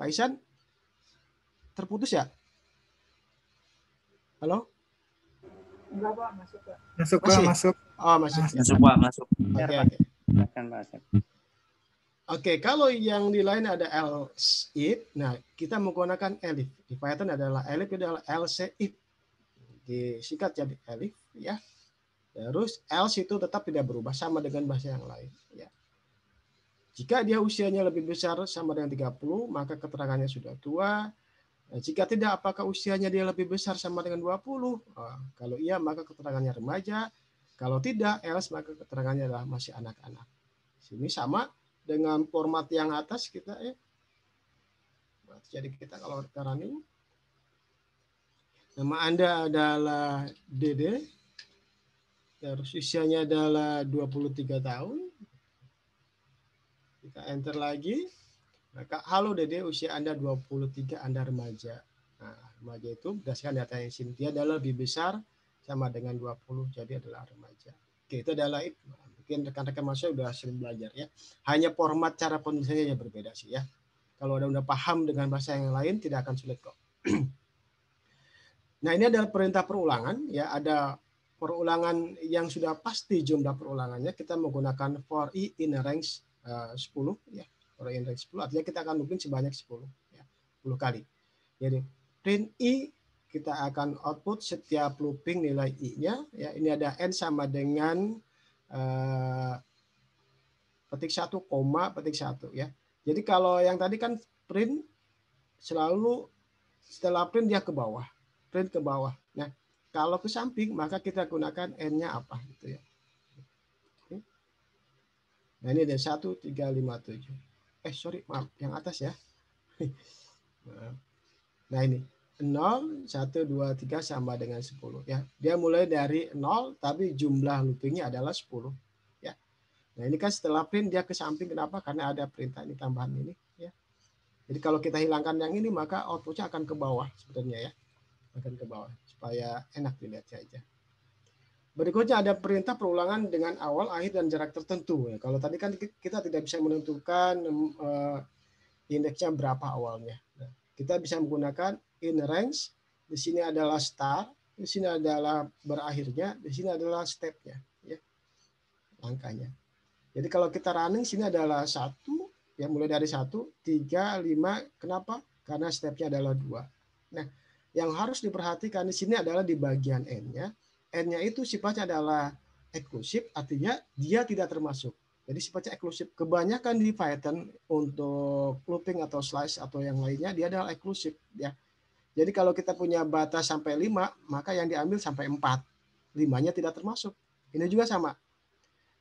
Pak Isan? Terputus ya? Halo? Enggak Pak, masuk Pak. Masuk Pak, Masih? masuk. Oh, masih. Masuk Pak, masuk. Oke, Pak. oke. Silakan Pak Asep. Oke, kalau yang di lain ada else if, nah kita menggunakan elif. Di Python adalah elif adalah else if. Disingkat jadi elif ya. Terus else itu tetap tidak berubah sama dengan bahasa yang lain ya. Jika dia usianya lebih besar sama dengan 30, maka keterangannya sudah tua. Nah, jika tidak, apakah usianya dia lebih besar sama dengan 20? Kalau iya, maka keterangannya remaja. Kalau tidak, else, maka keterangannya adalah masih anak-anak. Sini sama dengan format yang atas kita ya. Jadi kita kalau running, nama Anda adalah Dede, terus usianya adalah 23 tahun. Kita enter lagi. Maka halo Dede, usia Anda 23, Anda remaja. Nah, remaja itu berdasarkan data yang sini dia adalah lebih besar sama dengan 20, jadi adalah remaja. Oke, itu adalah itu. Mungkin rekan-rekan mahasiswa sudah sering belajar ya. Hanya format cara penulisannya yang berbeda sih ya. Kalau udah paham dengan bahasa yang lain tidak akan sulit kok. Nah, ini adalah perintah perulangan ya, ada perulangan yang sudah pasti jumlah perulangannya. Kita menggunakan for i in range 10 ya. For i in range 10 artinya kita akan looping sebanyak 10 ya, 10 kali. Jadi print i kita akan output setiap looping nilai i-nya ya. Ini ada n sama dengan petik 1, petik 1 ya. Jadi kalau yang tadi kan print selalu setelah print dia ke bawah. Print ke bawah. Nah, kalau ke samping maka kita gunakan n-nya apa gitu ya. Oke. Nah, ini ada 1, 3, 5, 7. Sorry, maaf, yang atas ya. Nah, ini 0, 1, 2, 3 sama dengan 10 ya. Dia mulai dari 0 tapi jumlah loopingnya adalah 10 ya. Nah, ini kan setelah print dia ke samping, kenapa? Karena ada perintah ini tambahan ini ya. Jadi kalau kita hilangkan yang ini maka outputnya akan ke bawah sebenarnya ya. Akan ke bawah supaya enak dilihat saja. Berikutnya ada perintah perulangan dengan awal, akhir, dan jarak tertentu. Ya, kalau tadi kan kita tidak bisa menentukan indeksnya berapa awalnya. Nah, kita bisa menggunakan in range. Di sini adalah start, di sini adalah berakhirnya, di sini adalah stepnya, ya, langkahnya. Jadi kalau kita running, sini adalah 1, ya mulai dari 1, 3, 5. Kenapa? Karena stepnya adalah 2. Nah, yang harus diperhatikan di sini adalah di bagian n-nya. N-nya itu sifatnya adalah eksklusif, artinya dia tidak termasuk. Jadi sifatnya eksklusif. Kebanyakan di Python untuk looping atau slice atau yang lainnya dia adalah eksklusif ya. Jadi kalau kita punya batas sampai 5, maka yang diambil sampai 4. 5-nya tidak termasuk. Ini juga sama.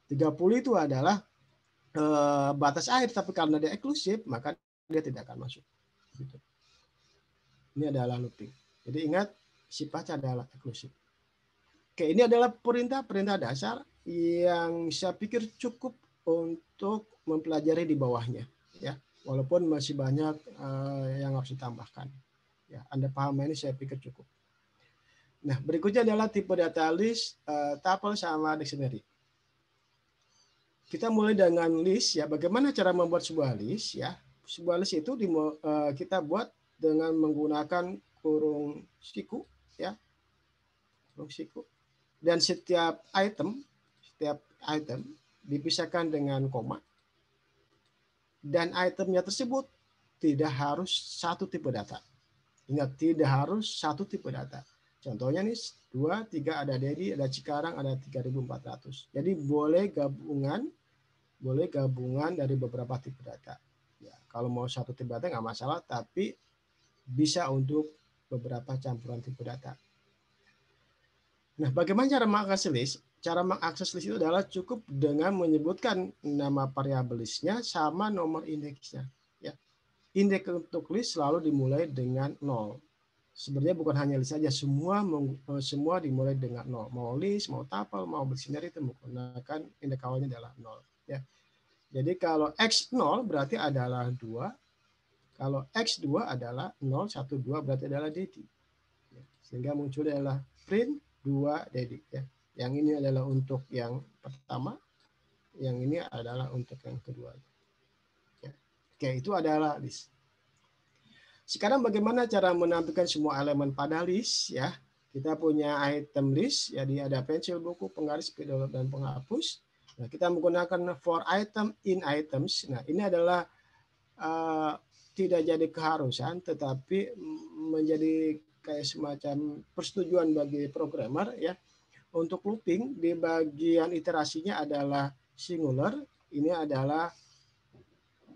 30 itu adalah batas akhir, tapi karena dia eksklusif maka dia tidak akan masuk. Gitu. Ini adalah looping. Jadi ingat sifatnya adalah eksklusif. Oke, ini adalah perintah dasar yang saya pikir cukup untuk mempelajari di bawahnya, ya. Walaupun masih banyak yang harus ditambahkan. Ya, Anda paham ini saya pikir cukup. Nah, berikutnya adalah tipe data list, tuple sama dictionary. Kita mulai dengan list ya. Bagaimana cara membuat sebuah list ya? Sebuah list itu kita buat dengan menggunakan kurung siku ya. Kurung siku. Dan setiap item dipisahkan dengan koma. Dan itemnya tersebut tidak harus satu tipe data. Ingat, tidak harus satu tipe data. Contohnya nih 2, 3 ada Dedi, ada Cikarang, ada 3.400. Jadi boleh gabungan dari beberapa tipe data. Ya, kalau mau satu tipe data nggak masalah, tapi bisa untuk beberapa campuran tipe data. Nah, bagaimana cara mengakses list? Cara mengakses list itu adalah cukup dengan menyebutkan nama variabel listnya sama nomor indeksnya. Ya. Indeks untuk list selalu dimulai dengan 0. Sebenarnya bukan hanya list saja, semua dimulai dengan 0. Mau list, mau tuple, mau dictionary itu menggunakan indeks awalnya adalah 0. Ya. Jadi kalau X0 berarti adalah 2. Kalau X2 adalah 0, 1, 2 berarti adalah Dedi. Ya. Sehingga muncul adalah print 2 Dedi. Ya. Yang ini adalah untuk yang pertama, yang ini adalah untuk yang kedua. Ya. Oke, itu adalah list. sekarang bagaimana cara menampilkan semua elemen pada list ya? Kita punya item list, jadi ada pensil, buku, penggaris, spidol, dan penghapus. Nah, kita menggunakan for item in items. Nah, ini adalah tidak jadi keharusan, tetapi menjadi kayak semacam persetujuan bagi programmer ya. Untuk looping di bagian iterasinya adalah singular, ini adalah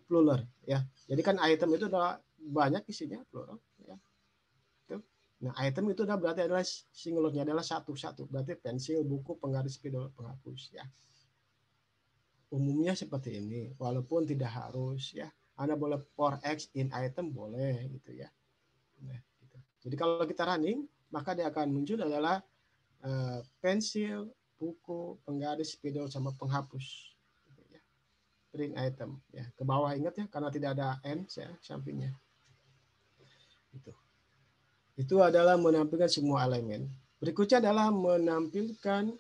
plural ya. Jadi kan item itu adalah banyak isinya plural ya. Nah, item itu berarti adalah singularnya adalah satu-satu. Berarti pensil, buku, penggaris, spidol, penghapus ya. Umumnya seperti ini, walaupun tidak harus ya. Anda boleh for X in item boleh gitu ya. Nah, gitu. Jadi kalau kita running, maka dia akan muncul adalah pensil, buku, penggaris, spidol, sama penghapus. Gitu ya. Print item ya. Ke bawah ingat ya, karena tidak ada N ya, sampingnya. Itu adalah menampilkan semua elemen. Berikutnya adalah menampilkan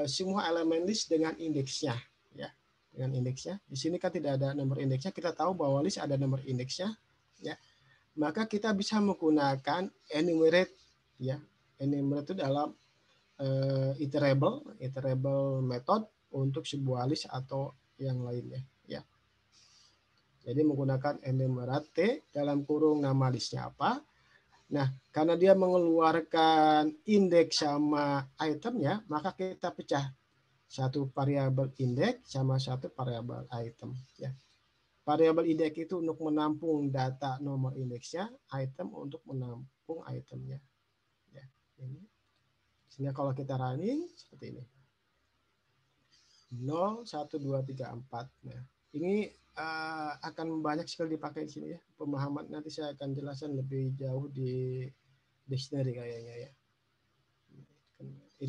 semua elemen list dengan indeksnya. Ya, dengan indeksnya. Di sini kan tidak ada nomor indeksnya. Kita tahu bahwa list ada nomor indeksnya. Ya, maka kita bisa menggunakan enumerate. Ya, enumerate itu dalam iterable method untuk sebuah list atau yang lainnya. Ya. Jadi menggunakan enumerate dalam kurung nama listnya apa. Nah, karena dia mengeluarkan indeks sama itemnya, maka kita pecah satu variabel indeks sama satu variabel item. Ya. Variabel indeks itu untuk menampung data nomor indeksnya, item untuk menampung itemnya. Ya, ini. Sehingga kalau kita running seperti ini. 0, 1, 2, 3, 4. Nah, ini akan banyak sekali dipakai di sini ya. Pemahaman nanti saya akan jelaskan lebih jauh di dictionary kayaknya ya.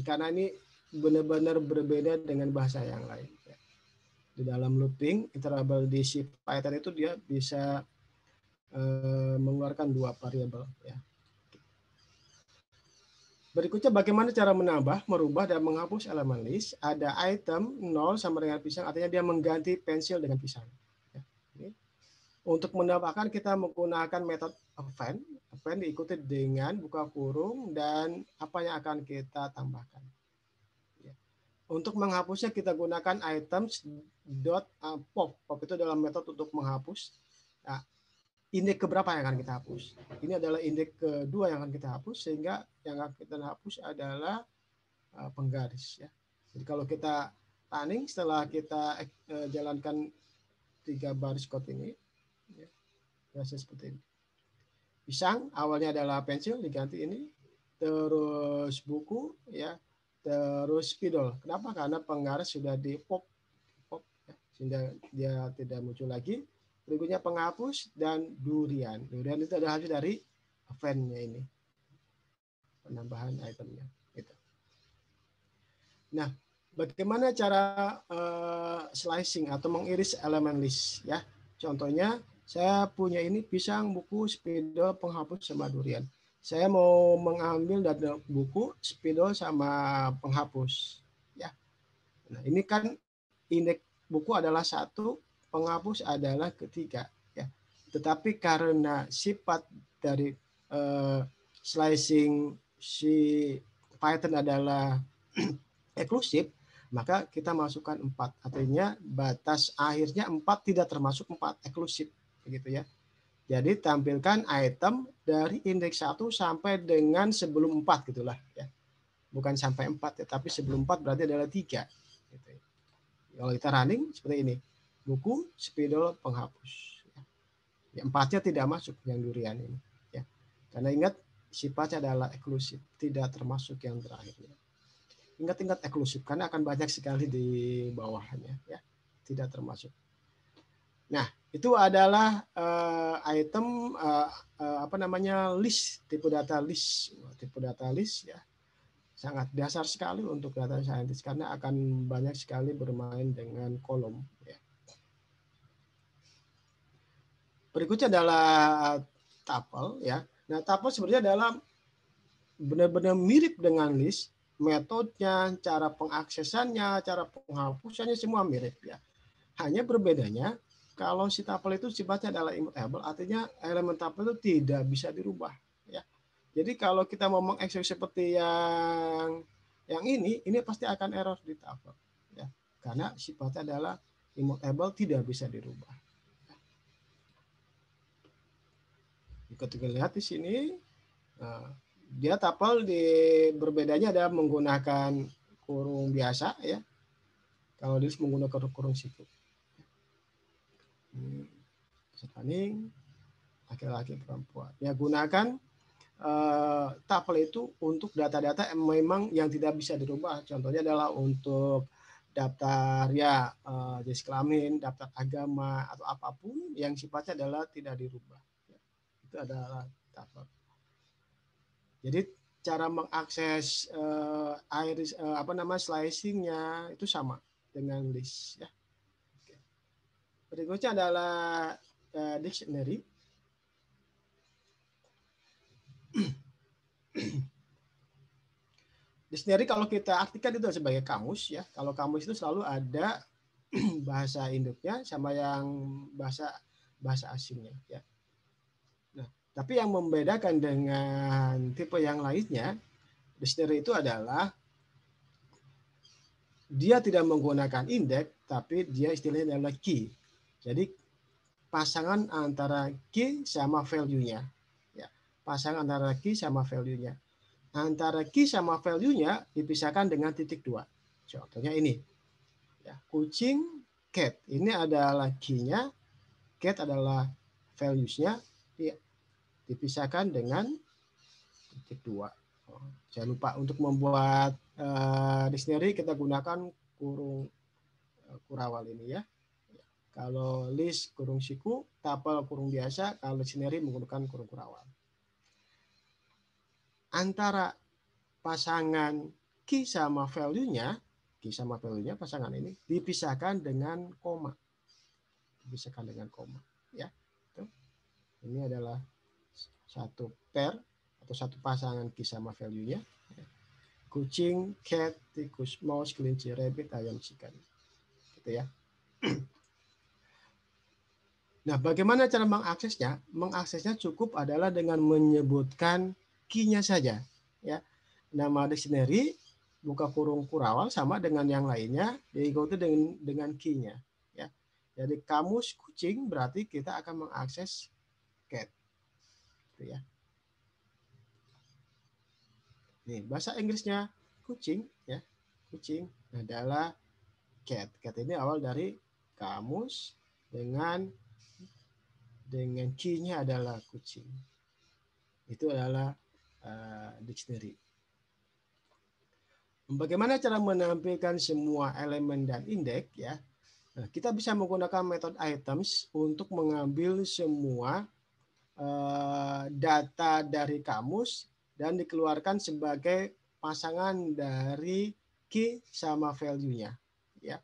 Karena ini benar-benar berbeda dengan bahasa yang lain. Ya. Di dalam looping, iterable di C Python itu dia bisa mengeluarkan dua variabel. Ya. Berikutnya bagaimana cara menambah, merubah, dan menghapus elemen list. Ada item 0 sama dengan pisang, artinya dia mengganti pensil dengan pisang. Untuk menambahkan kita menggunakan metode append. Append diikuti dengan buka kurung dan apa yang akan kita tambahkan. Untuk menghapusnya kita gunakan items.pop. Pop itu adalah metode untuk menghapus. Nah, indeks keberapa yang akan kita hapus? Ini adalah indeks kedua yang akan kita hapus, sehingga yang akan kita hapus adalah penggaris. Ya. Jadi kalau kita running setelah kita jalankan 3 baris code ini, ya, biasa seperti ini. Pisang awalnya adalah pensil diganti ini, terus buku ya, terus spidol. Kenapa? Karena penggaris sudah di pop ya, sehingga dia tidak muncul lagi. Berikutnya penghapus dan durian. Durian itu adalah hasil dari append-nya ini, penambahan itemnya. Gitu. Nah, bagaimana cara slicing atau mengiris elemen list ya? Contohnya saya punya ini pisang, buku, spidol, penghapus, sama durian. Saya mau mengambil dari buku, spidol, sama penghapus. Ya. Nah, ini kan indeks buku adalah 1, penghapus adalah ketiga. Ya. Tetapi karena sifat dari slicing si Python adalah eksklusif, maka kita masukkan 4. Artinya batas akhirnya 4 tidak termasuk 4 eksklusif. Begitu ya. Jadi tampilkan item dari indeks 1 sampai dengan sebelum 4 gitulah ya. Bukan sampai 4 ya, tapi sebelum 4 berarti adalah 3 gitu ya. Kalau kita running seperti ini. Buku, spidol, penghapus. Ya, 4-nya tidak masuk yang durian ini ya. Karena ingat sifatnya adalah eksklusif, tidak termasuk yang terakhirnya. Ingat-ingat eksklusif karena akan banyak sekali di bawahnya ya. Tidak termasuk. Nah, itu adalah item list, tipe data list. Tipe data list ya. Sangat dasar sekali untuk data scientist karena akan banyak sekali bermain dengan kolom ya. Berikutnya adalah tuple ya. Nah, tuple sebenarnya adalah benar-benar mirip dengan list, metodenya, cara pengaksesannya, cara penghapusannya semua mirip ya. Hanya berbedanya kalau si tuple itu sifatnya adalah immutable, artinya elemen tuple itu tidak bisa dirubah. Ya. Jadi kalau kita mau mengekses seperti yang ini pasti akan error di tuple. Ya. Karena sifatnya adalah immutable, tidak bisa dirubah. Ketika lihat di sini, dia tuple berbedanya adalah menggunakan kurung biasa, ya. Kalau list menggunakan kurung siku. Running laki-laki perempuan. Ya, gunakan tuple itu untuk data-data memang yang tidak bisa dirubah. Contohnya adalah untuk daftar ya jenis kelamin, daftar agama atau apapun yang sifatnya adalah tidak dirubah. Ya, itu adalah tuple. Jadi cara mengakses iris slicingnya itu sama dengan list, ya. Berikutnya adalah dictionary. Dictionary kalau kita artikan itu sebagai kamus, ya. Kalau kamus itu selalu ada bahasa induknya sama yang bahasa asingnya, ya. Nah, tapi yang membedakan dengan tipe yang lainnya, dictionary itu adalah dia tidak menggunakan indeks, tapi dia istilahnya adalah key. Jadi pasangan antara key sama value-nya. Ya, pasangan antara key sama value-nya. Antara key sama value-nya dipisahkan dengan titik 2. Contohnya ini. Ya, kucing, cat. Ini adalah key-nya, cat adalah values-nya. Ya, dipisahkan dengan titik 2. Jangan lupa untuk membuat dictionary kita gunakan kurung kurawal ini, ya. Kalau list kurung siku, tuple kurung biasa, kalau dictionary menggunakan kurung kurawal. Antara pasangan key sama value-nya pasangan ini dipisahkan dengan koma. Dipisahkan dengan koma, ya. Ini adalah satu pair atau satu pasangan key sama value-nya. Kucing, cat, tikus, mouse, kelinci, rabbit, ayam, chicken. Gitu, ya. Nah, bagaimana cara mengaksesnya? Mengaksesnya cukup adalah dengan menyebutkan key-nya saja. Ya, nama dictionary buka kurung kurawal sama dengan yang lainnya, diikuti dengan key-nya. Ya, jadi kamus kucing berarti kita akan mengakses cat. Gitu, ya. Nih, bahasa Inggrisnya kucing, ya, kucing adalah cat. Cat ini awal dari kamus dengan key-nya adalah kucing. Itu adalah dictionary. Bagaimana cara menampilkan semua elemen dan indeks, ya? Nah, kita bisa menggunakan metode items untuk mengambil semua data dari kamus dan dikeluarkan sebagai pasangan dari key sama value-nya, ya.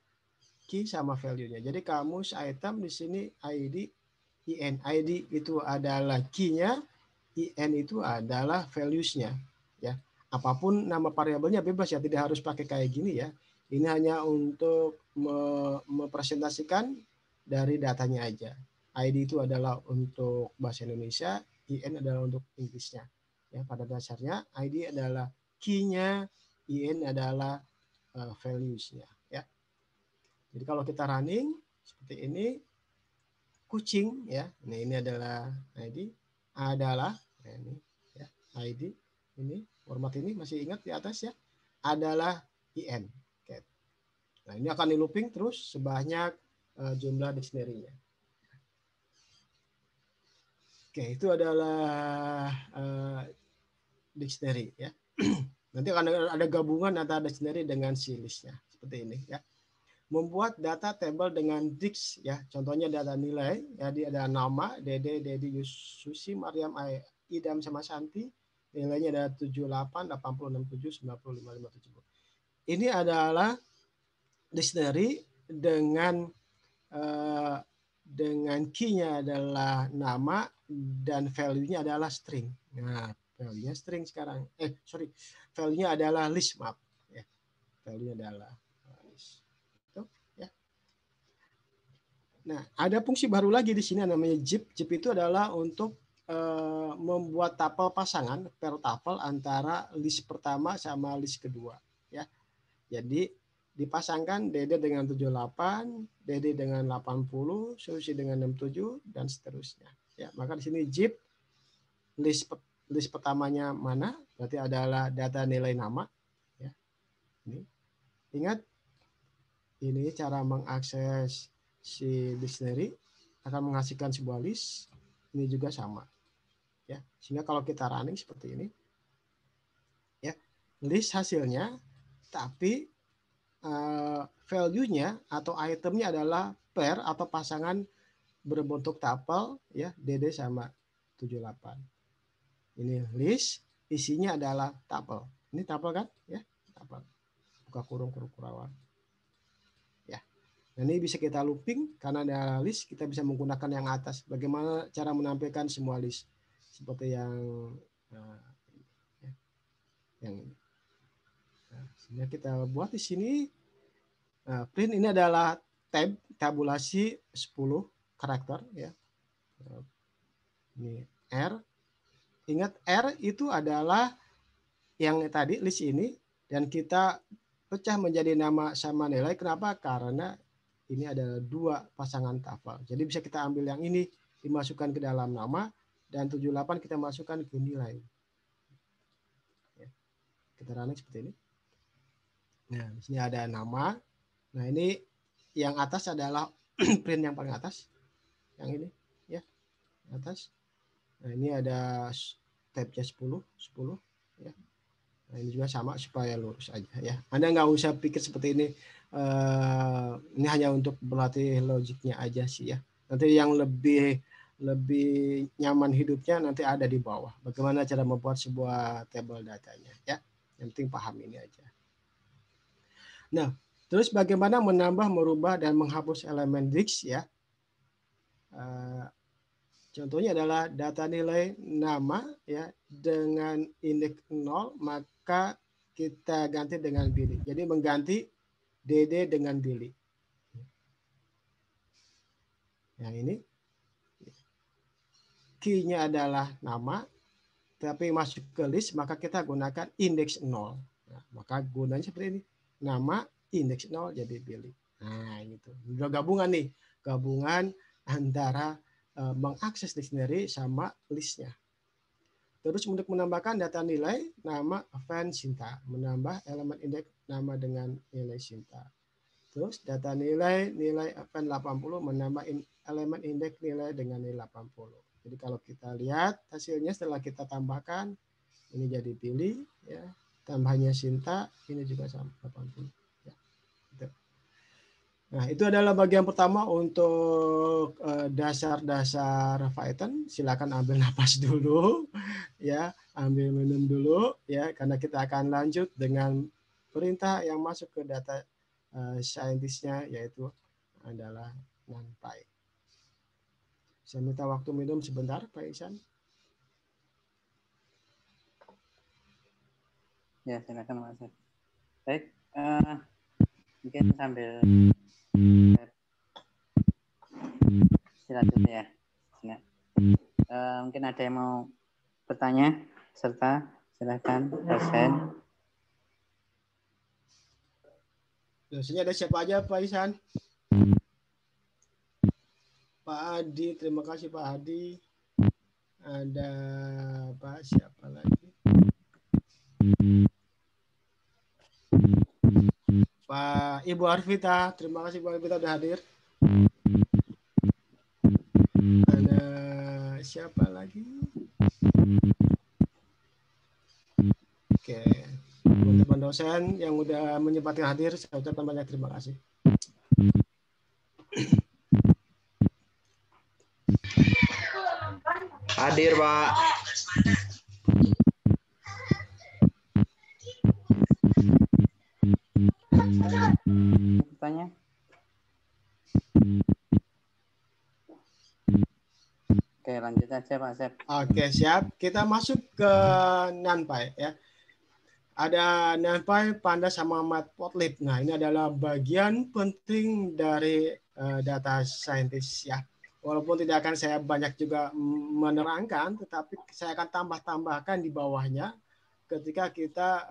Key sama value-nya. Jadi kamus item di sini ID, IN. ID itu adalah key-nya, IN itu adalah values-nya, ya. Apapun nama variabelnya bebas, ya, tidak harus pakai kayak gini, ya. Ini hanya untuk mempresentasikan dari datanya aja. ID itu adalah untuk bahasa Indonesia, IN adalah untuk Inggrisnya. Ya, pada dasarnya ID adalah key-nya, IN adalah values-nya, ya. Jadi kalau kita running seperti ini, kucing, ya. Nah, ini adalah ID adalah ini, ya, ID ini format ini masih ingat di atas, ya, adalah IN. Okay. Nah, ini akan di looping terus sebanyak jumlah dictionary-nya. Oke, itu adalah dictionary, ya. Nanti akan ada gabungan antara dictionary dengan si list-nya seperti ini, ya. Membuat data table dengan dix, ya. Contohnya data nilai, jadi ada nama Dede, Dedi, Susi, Mariam, Idam sama Santi. Nilainya ada 78, 80, 67, 95, 57. Ini adalah dictionary dengan key-nya adalah nama dan value-nya adalah string. Nah, value-nya string sekarang. Value-nya adalah list, maaf. Ya. Value-nya adalah list. Itu, ya. Nah, ada fungsi baru lagi di sini namanya zip. Zip itu adalah untuk membuat tapel pasangan, pair tapel antara list pertama sama list kedua. Ya, jadi dipasangkan DD dengan 78, DD dengan 80, Susi dengan 67 dan seterusnya. Ya, maka di sini zip list pertamanya mana? Berarti adalah data nilai nama. Ya, ini. Ingat, ini cara mengakses si dictionary akan menghasilkan sebuah list. Ini juga sama. Ya, sehingga kalau kita running seperti ini, ya, list hasilnya, tapi value-nya atau itemnya adalah pair atau pasangan berbentuk tapel, ya, DD sama 78. Ini list, isinya adalah tapel. Ini tapel kan? Ya, tapel. Buka kurung kurawal. Ya. Nah, ini bisa kita looping karena ada list, kita bisa menggunakan yang atas. Bagaimana cara menampilkan semua list? Seperti yang ini. Nah, sehingga kita buat di sini print ini adalah tabulasi 10 karakter, ya. Ini R. Ingat, R itu adalah yang tadi list ini, dan kita pecah menjadi nama sama nilai. Kenapa? Karena ini adalah 2 pasangan tapel. Jadi bisa kita ambil yang ini dimasukkan ke dalam nama, dan 78 kita masukkan ke nilai. Ya. Kita running seperti ini. Nah, di sini ada nama. Nah, ini yang atas adalah print yang paling atas. Yang ini, ya, atas. Nah, ini ada tabnya 10, ya. Nah, ini juga sama supaya lurus aja, ya. Anda nggak usah pikir seperti ini. Ini hanya untuk berlatih logiknya aja sih, ya. Nanti yang lebih nyaman hidupnya nanti ada di bawah. Bagaimana cara membuat sebuah table datanya, ya. Yang penting paham ini aja. Nah, terus bagaimana menambah, merubah, dan menghapus elemen disk, ya. Contohnya adalah data nilai nama, ya, dengan indeks 0, maka kita ganti dengan Billy. Jadi mengganti DD dengan Billy. Yang ini key-nya adalah nama, tapi masuk ke list, maka kita gunakan indeks 0. Nah, maka gunanya seperti ini. Nama, indeks 0 jadi Billy. Nah, gitu. Udah gabungan nih. Gabungan antara mengakses dictionary sama listnya. Terus untuk menambahkan data nilai nama Van Sinta, menambah elemen indeks nama dengan nilai Sinta. Terus data nilai Van 80 menambah elemen indeks nilai dengan nilai 80. Jadi kalau kita lihat hasilnya setelah kita tambahkan, ini jadi pilih, ya. Tambahnya Sinta, ini juga sama 80. Ya. Gitu. Nah, itu adalah bagian pertama untuk dasar-dasar Python. Silakan ambil napas dulu, ya, ambil minum dulu, ya, karena kita akan lanjut dengan perintah yang masuk ke data scientist-nya, yaitu adalah NumPy. Saya minta waktu minum sebentar, Pak Ihsan. Ya, silakan Mas. Baik, mungkin sambil selanjutnya ya. Mungkin ada yang mau bertanya serta silakan dosen. Dosennya ada siapa aja, Pak Ihsan? Pak Adi, terima kasih Pak Adi. Ada Pak siapa lagi? Pak Ibu Arvita, terima kasih Bu Arvita sudah hadir. Ada siapa lagi? Oke, teman-teman dosen yang udah menyempatkan hadir, saya ucapkan banyak terima kasih. Hadir, Pak. Bertanya? Oke, lanjut aja Pak Sep. Oke, siap. Kita masuk ke NumPy, ya. Ada NumPy, Pandas, sama Matplotlib. Nah, ini adalah bagian penting dari data scientist ya. Walaupun tidak akan saya banyak juga menerangkan, tetapi saya akan tambahkan di bawahnya ketika kita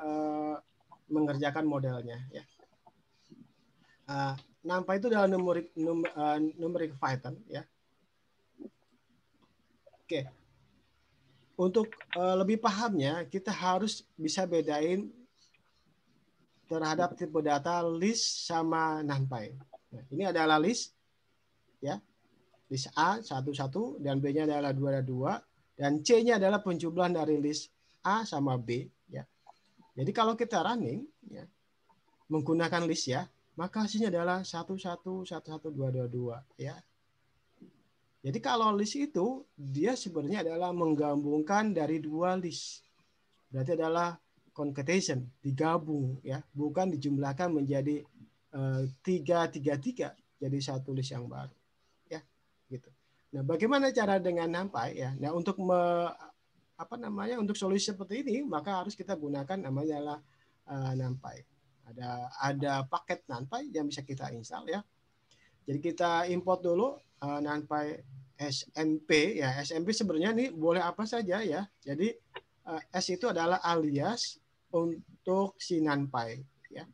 mengerjakan modelnya ya. NumPy itu adalah numeric Python ya. Oke. Untuk lebih pahamnya, kita harus bisa bedain terhadap tipe data list sama NumPy. Nah, ini adalah list ya. List A 1 1 dan B-nya adalah 2 dan C-nya adalah penjumlahan dari list A sama B ya. Jadi kalau kita running ya, menggunakan list ya, maka hasilnya adalah 1 1 1 1 2 2 2 ya. Jadi kalau list itu dia sebenarnya adalah menggabungkan dari dua list. Berarti adalah concatenation, digabung ya, bukan dijumlahkan menjadi 3 jadi satu list yang baru. Ya, gitu. Nah, bagaimana cara dengan NumPy ya? Nah, untuk untuk solusi seperti ini maka harus kita gunakan namanya adalah NumPy. Ada paket NumPy yang bisa kita install ya. Jadi kita import dulu NumPy SNP ya. SNP sebenarnya ini boleh apa saja ya. Jadi S itu adalah alias untuk si NumPy ya.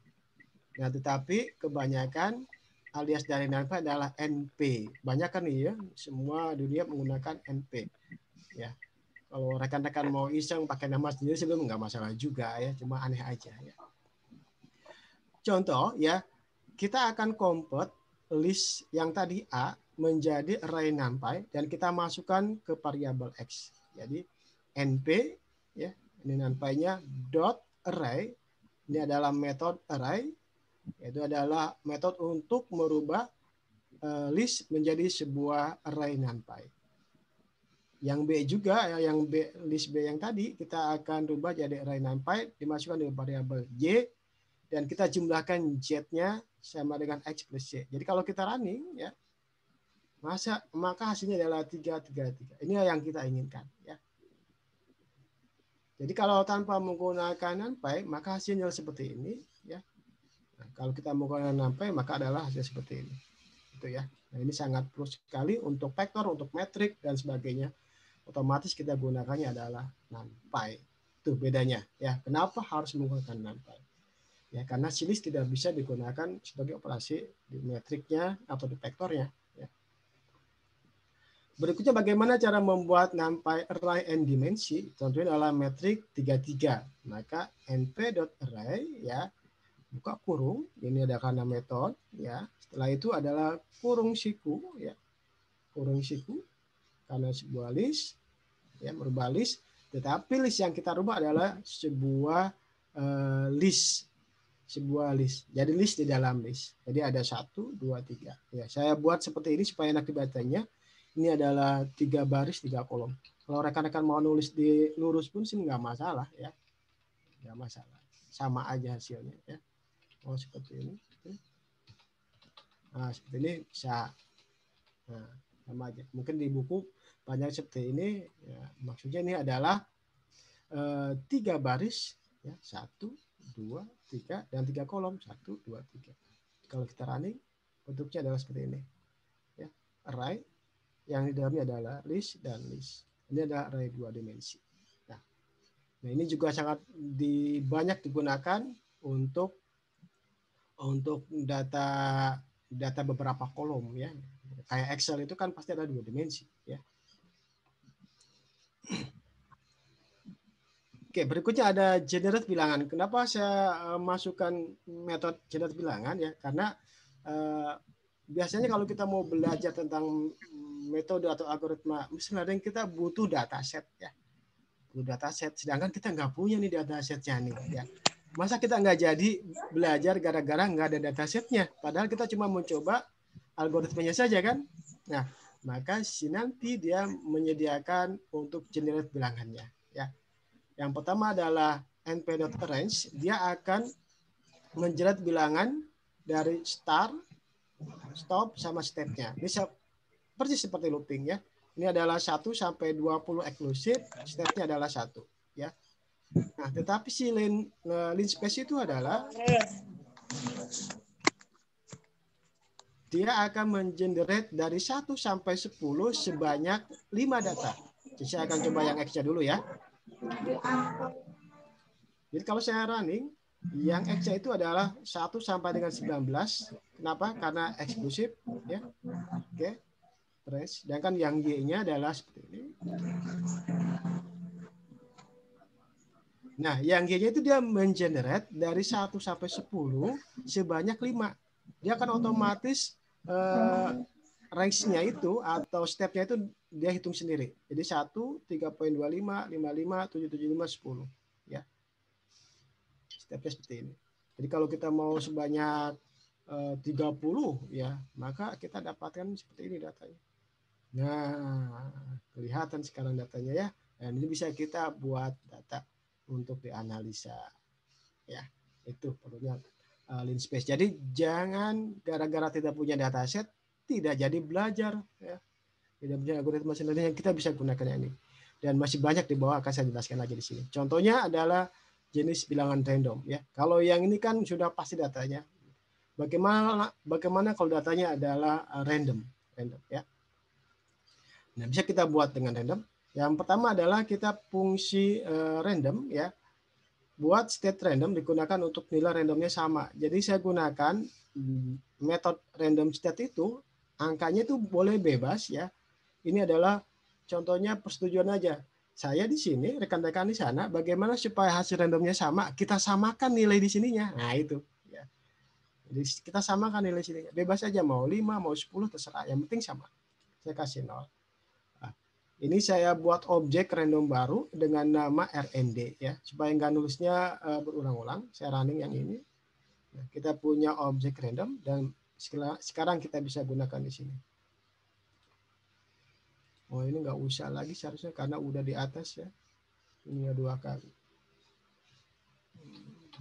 Nah, tetapi kebanyakan alias dari NumPy adalah NP. Banyak kan nih ya, semua dunia menggunakan NP ya. Kalau rekan-rekan mau iseng pakai nama sendiri sebelum nggak masalah juga ya, cuma aneh aja ya. Contoh ya, kita akan convert list yang tadi A menjadi array NumPy dan kita masukkan ke variabel X. Jadi NP ya, ini NumPy-nya dot array. Ini adalah metode array, yaitu adalah metode untuk merubah list menjadi sebuah array NumPy. Yang B juga, yang B, list B yang tadi kita akan rubah jadi array NumPy, dimasukkan di variabel Y dan kita jumlahkan Z-nya sama dengan X plus Y. Jadi kalau kita running ya, maka hasilnya adalah 3 3 3. Ini yang kita inginkan ya. Jadi kalau tanpa menggunakan NumPy maka hasilnya seperti ini ya. Nah, kalau kita menggunakan NumPy maka adalah hasil seperti ini. Itu ya. Nah, ini sangat perlu sekali untuk vektor, untuk metrik dan sebagainya. Otomatis kita gunakannya adalah NumPy. Itu bedanya ya. Kenapa harus menggunakan NumPy? Ya, karena si list tidak bisa digunakan sebagai operasi di metriknya atau di vektornya. Ya. Berikutnya bagaimana cara membuat NumPy array n dimensi? Contohnya adalah metrik 33. Maka np.array ya, buka kurung, ini ada karena metode ya. Setelah itu adalah kurung siku ya. Kurung siku karena sebuah list ya, merubah list, tetapi list yang kita rubah adalah sebuah list. Sebuah list. Jadi list di dalam list. Jadi ada 1, 2, 3. Ya, saya buat seperti ini supaya enak dibacanya. Ini adalah 3 baris, 3 kolom. Kalau rekan-rekan mau nulis di lurus pun sih nggak masalah ya. Nggak masalah. Sama aja hasilnya ya. Oh, seperti ini. Nah, seperti ini bisa. Nah, sama aja. Mungkin di buku banyak seperti ini. Ya, maksudnya ini adalah 3 baris ya, 1, 2, 3 dan 3 kolom 1, 2, 3. Kalau kita running bentuknya adalah seperti ini ya, array yang di dalamnya adalah list dan list. Ini adalah array 2 dimensi. Nah, ini juga sangat banyak digunakan untuk data beberapa kolom ya. Kayak Excel itu kan pasti ada 2 dimensi ya. Oke, berikutnya ada generate bilangan. Kenapa saya masukkan metode generate bilangan ya? Karena biasanya kalau kita mau belajar tentang metode atau algoritma machine learning kita butuh dataset ya. Butuh dataset. Sedangkan kita nggak punya nih datasetnya nih ya. Masa kita nggak jadi belajar gara-gara nggak ada datasetnya? Padahal kita cuma mencoba algoritmanya saja kan? Nah, maka nanti dia menyediakan untuk generate bilangannya ya. Yang pertama adalah np.arrange, dia akan menjerat bilangan dari start, stop, sama step-nya. Ini persis seperti looping ya. Ini adalah 1 sampai 20 eksklusif, step-nya adalah 1 ya. Nah, tetapi si linspace itu adalah dia akan mengenerate dari 1 sampai 10 sebanyak 5 data. Jadi saya akan coba yang X-nya dulu ya. Jadi kalau saya running, yang X-nya itu adalah 1 sampai dengan 19. Kenapa? Karena eksklusif. Ya. Oke. Terus, sedangkan yang Y-nya adalah seperti ini. Nah, yang Y-nya itu dia mengenerate dari 1 sampai 10 sebanyak 5. Dia akan otomatis range-nya itu atau step-nya itu dia hitung sendiri. Jadi 1, 3.25, 55, 775, 10. Ya. Step-nya seperti ini. Jadi kalau kita mau sebanyak 30 ya, maka kita dapatkan seperti ini datanya. Nah, kelihatan sekarang datanya ya. Dan ini bisa kita buat data untuk dianalisa. Ya, itu perlunya linspace. Jadi jangan gara-gara tidak punya dataset tidak jadi belajar ya. Tidak punya algoritma sendiri yang kita bisa gunakan ini. Dan masih banyak di bawah akan saya jelaskan lagi di sini. Contohnya adalah jenis bilangan random ya. Kalau yang ini kan sudah pasti datanya. Bagaimana kalau datanya adalah random ya. Nah, bisa kita buat dengan random. Yang pertama adalah kita fungsi random ya. Buat state random digunakan untuk nilai randomnya sama. Jadi saya gunakan metode random state itu angkanya itu boleh bebas ya. Ini adalah contohnya persetujuan aja. Saya di sini, rekan-rekan di sana, bagaimana supaya hasil randomnya sama? Kita samakan nilai di sininya. Nah itu. Ya. Jadi kita samakan nilai sininya. Bebas aja mau 5, mau 10 terserah. Yang penting sama. Saya kasih 0. Ini saya buat objek random baru dengan nama RND ya, supaya nggak nulisnya berulang-ulang. Saya running yang ini. Nah, kita punya objek random dan sekarang kita bisa gunakan di sini. Oh ini nggak usah lagi seharusnya karena udah di atas ya. Ini 2 kali.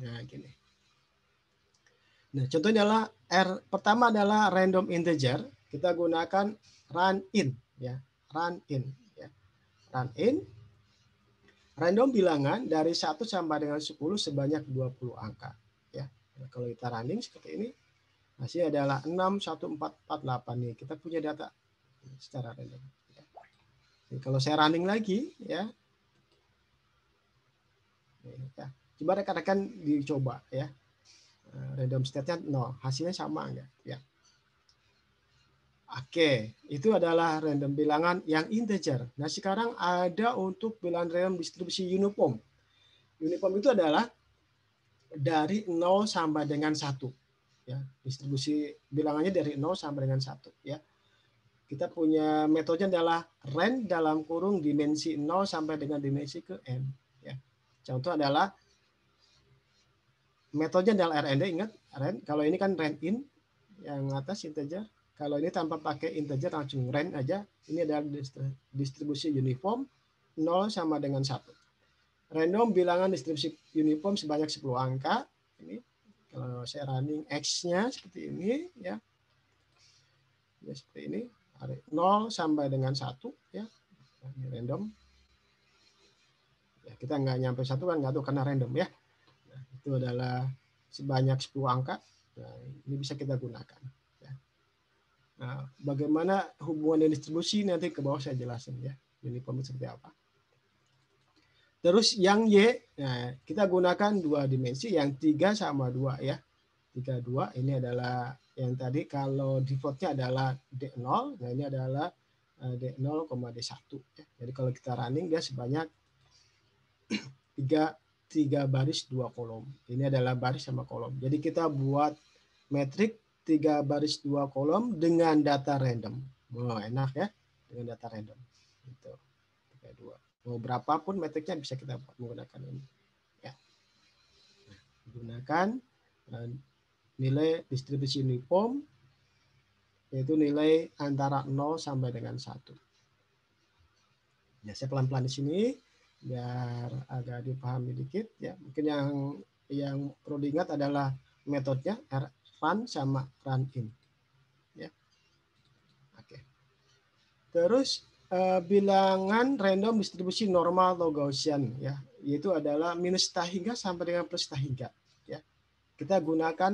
Nah gini. Nah contohnya adalah pertama adalah random integer. Kita gunakan run in ya, run in. Run in, random bilangan dari 1 sampai dengan 10 sebanyak 20 angka. Ya. Nah, kalau kita running seperti ini, hasilnya adalah 61448 nih. Kita punya data secara random. Ya. Jadi, kalau saya running lagi, ya, coba rekan-rekan dicoba ya. Random state-nya 0, hasilnya sama enggak? Ya. Oke, itu adalah random bilangan yang integer. Nah, sekarang ada untuk bilangan random distribusi uniform. Uniform itu adalah dari 0 sampai dengan 1. Ya, distribusi bilangannya dari 0 sampai dengan 1. Ya. Kita punya metodenya adalah range dalam kurung dimensi 0 sampai dengan dimensi ke n. Ya. Contoh adalah metodenya adalah RND, ingat range. Kalau ini kan range in, yang atas integer. Kalau ini tanpa pakai integer langsung range aja. Ini adalah distribusi uniform 0 sama dengan 1. Random bilangan distribusi uniform sebanyak 10 angka. Ini kalau saya running X-nya seperti ini ya. Ya seperti ini. 0 sampai dengan 1 ya. Ini random. Ya, kita nggak nyampe 1 kan nggak tahu karena random ya. Nah, itu adalah sebanyak 10 angka. Nah, ini bisa kita gunakan. Nah, bagaimana hubungan dan distribusi nanti ke bawah saya jelasin ya. Uniform seperti apa. Terus yang Y, nah, kita gunakan 2 dimensi, yang 3 sama 2 ya. 3, 2, ini adalah yang tadi kalau defaultnya adalah D0, nah ini adalah D0, D1. Ya. Jadi kalau kita running dia sebanyak 3 baris 2 kolom. Ini adalah baris sama kolom. Jadi kita buat metrik 3 baris 2 kolom dengan data random. Wah, enak ya, dengan data random. Gitu. 3, 2. Mau berapapun metriknya bisa kita menggunakan ini. Ya. Nah, gunakan nilai distribusi uniform, yaitu nilai antara 0 sampai dengan 1. Ya, saya pelan-pelan di sini biar agak dipahami dikit. Ya, mungkin yang perlu diingat adalah metodenya run sama run in. Ya. Oke. Terus bilangan random distribusi normal atau Gaussian ya. yaitu adalah minus tak hingga sampai dengan plus tak hingga. Ya. Kita gunakan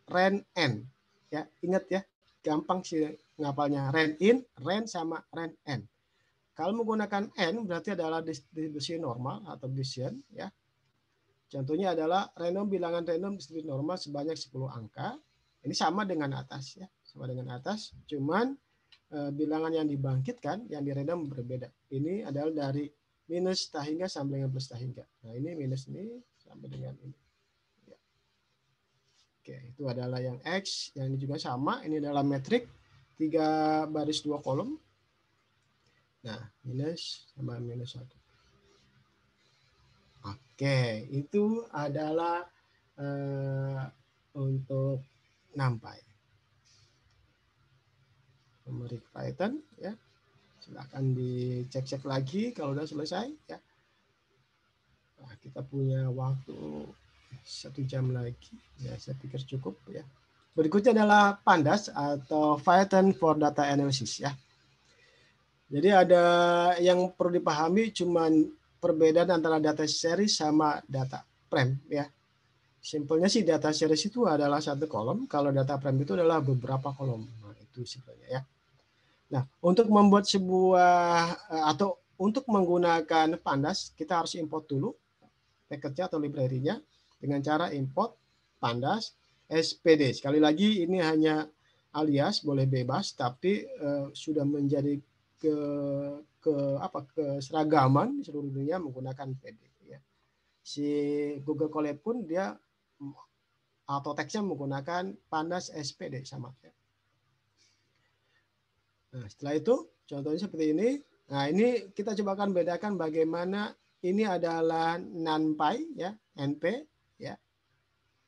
ren n. Ya, ingat ya, gampang sih ngapalnya. Ren in, ren sama ren n. Kalau menggunakan n berarti adalah distribusi normal atau Bayesian. Ya. Contohnya adalah random bilangan random distribusi normal sebanyak 10 angka. Ini sama dengan atas ya, sama dengan atas. Cuman bilangan yang dibangkitkan, yang di random berbeda. Ini adalah dari minus tak hingga sampai dengan plus tak hingga. Nah ini minus ini sampai dengan ini. Ya. Oke, itu adalah yang X. Yang ini juga sama. Ini adalah metrik 3 baris 2 kolom. Nah minus sama minus 1. Oke, itu adalah untuk NumPy. Numeric Python ya. Silakan dicek-cek lagi kalau sudah selesai ya. Nah, kita punya waktu 1 jam lagi ya, saya pikir cukup ya. Berikutnya adalah Pandas atau Python for Data Analysis ya. Jadi ada yang perlu dipahami cuman perbedaan antara data series sama data frame ya. Simpelnya sih data series itu adalah satu kolom, kalau data frame itu adalah beberapa kolom. Nah, itu simpelnya ya. Nah, untuk membuat sebuah atau untuk menggunakan Pandas, kita harus import dulu package-nya atau library-nya dengan cara import pandas SPD. Sekali lagi ini hanya alias, boleh bebas, tapi sudah menjadi keseragaman di seluruh dunia menggunakan PD. Ya. Si Google Colab pun dia atau teksnya menggunakan pandas SPD sama. Ya. Nah, setelah itu contohnya seperti ini. Nah, ini kita coba akan bedakan bagaimana ini adalah NumPy ya, NP ya.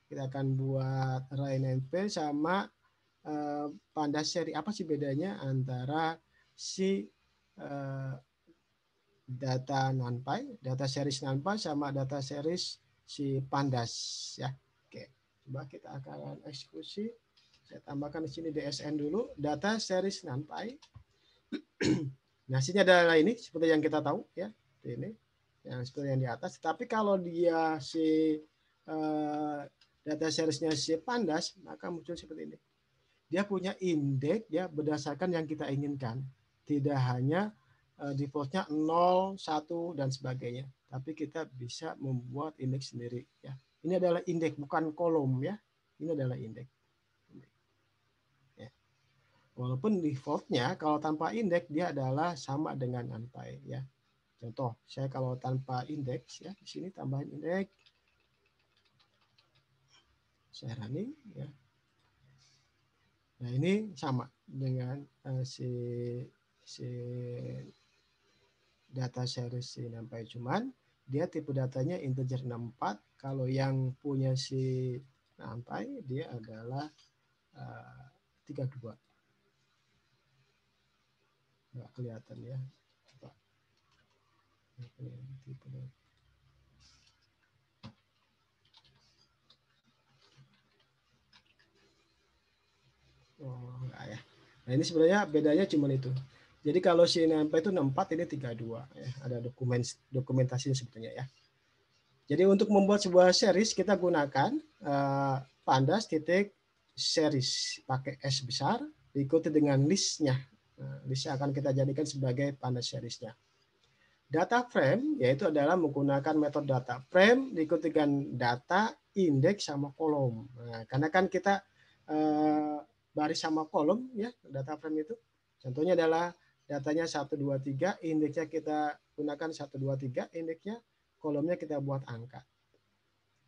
Kita akan buat array NP sama pandas seri. Apa sih bedanya antara si data NumPy, data series NumPy sama data series si pandas ya. Oke, coba kita akan eksekusi. Saya tambahkan di sini DSN dulu, data series NumPy. Nah, sini adalah ini seperti yang kita tahu ya, ini yang seperti yang di atas. Tapi kalau dia si data seriesnya si pandas, maka muncul seperti ini. Dia punya indeks ya berdasarkan yang kita inginkan. Tidak hanya defaultnya 0, 1 dan sebagainya. Tapi kita bisa membuat indeks sendiri ya. Ini adalah indeks bukan kolom ya. Ini adalah indeks. Walaupun defaultnya kalau tanpa indeks dia adalah sama dengan NumPy ya. Contoh, saya kalau tanpa indeks ya, di sini tambahin indeks. Saya running ya. Nah, ini sama dengan si data series si NumPy, cuman dia tipe datanya integer 64. Kalau yang punya si NumPy dia adalah 32. Nggak kelihatan ya. Coba. Oh, enggak ya. Nah, ini sebenarnya bedanya cuma itu. Jadi kalau si NumPy itu 64, ini 32 ya. Ada dokumentasinya sebetulnya ya. Jadi untuk membuat sebuah series kita gunakan pandas titik series pakai S besar diikuti dengan listnya. Listnya akan kita jadikan sebagai pandas seriesnya. Data frame yaitu adalah menggunakan metode data frame diikuti dengan data, indeks sama kolom. Nah, karena kan kita baris sama kolom ya data frame itu. Contohnya adalah datanya 1 2 3, indeksnya kita gunakan 1 2 3 indeksnya, kolomnya kita buat angka.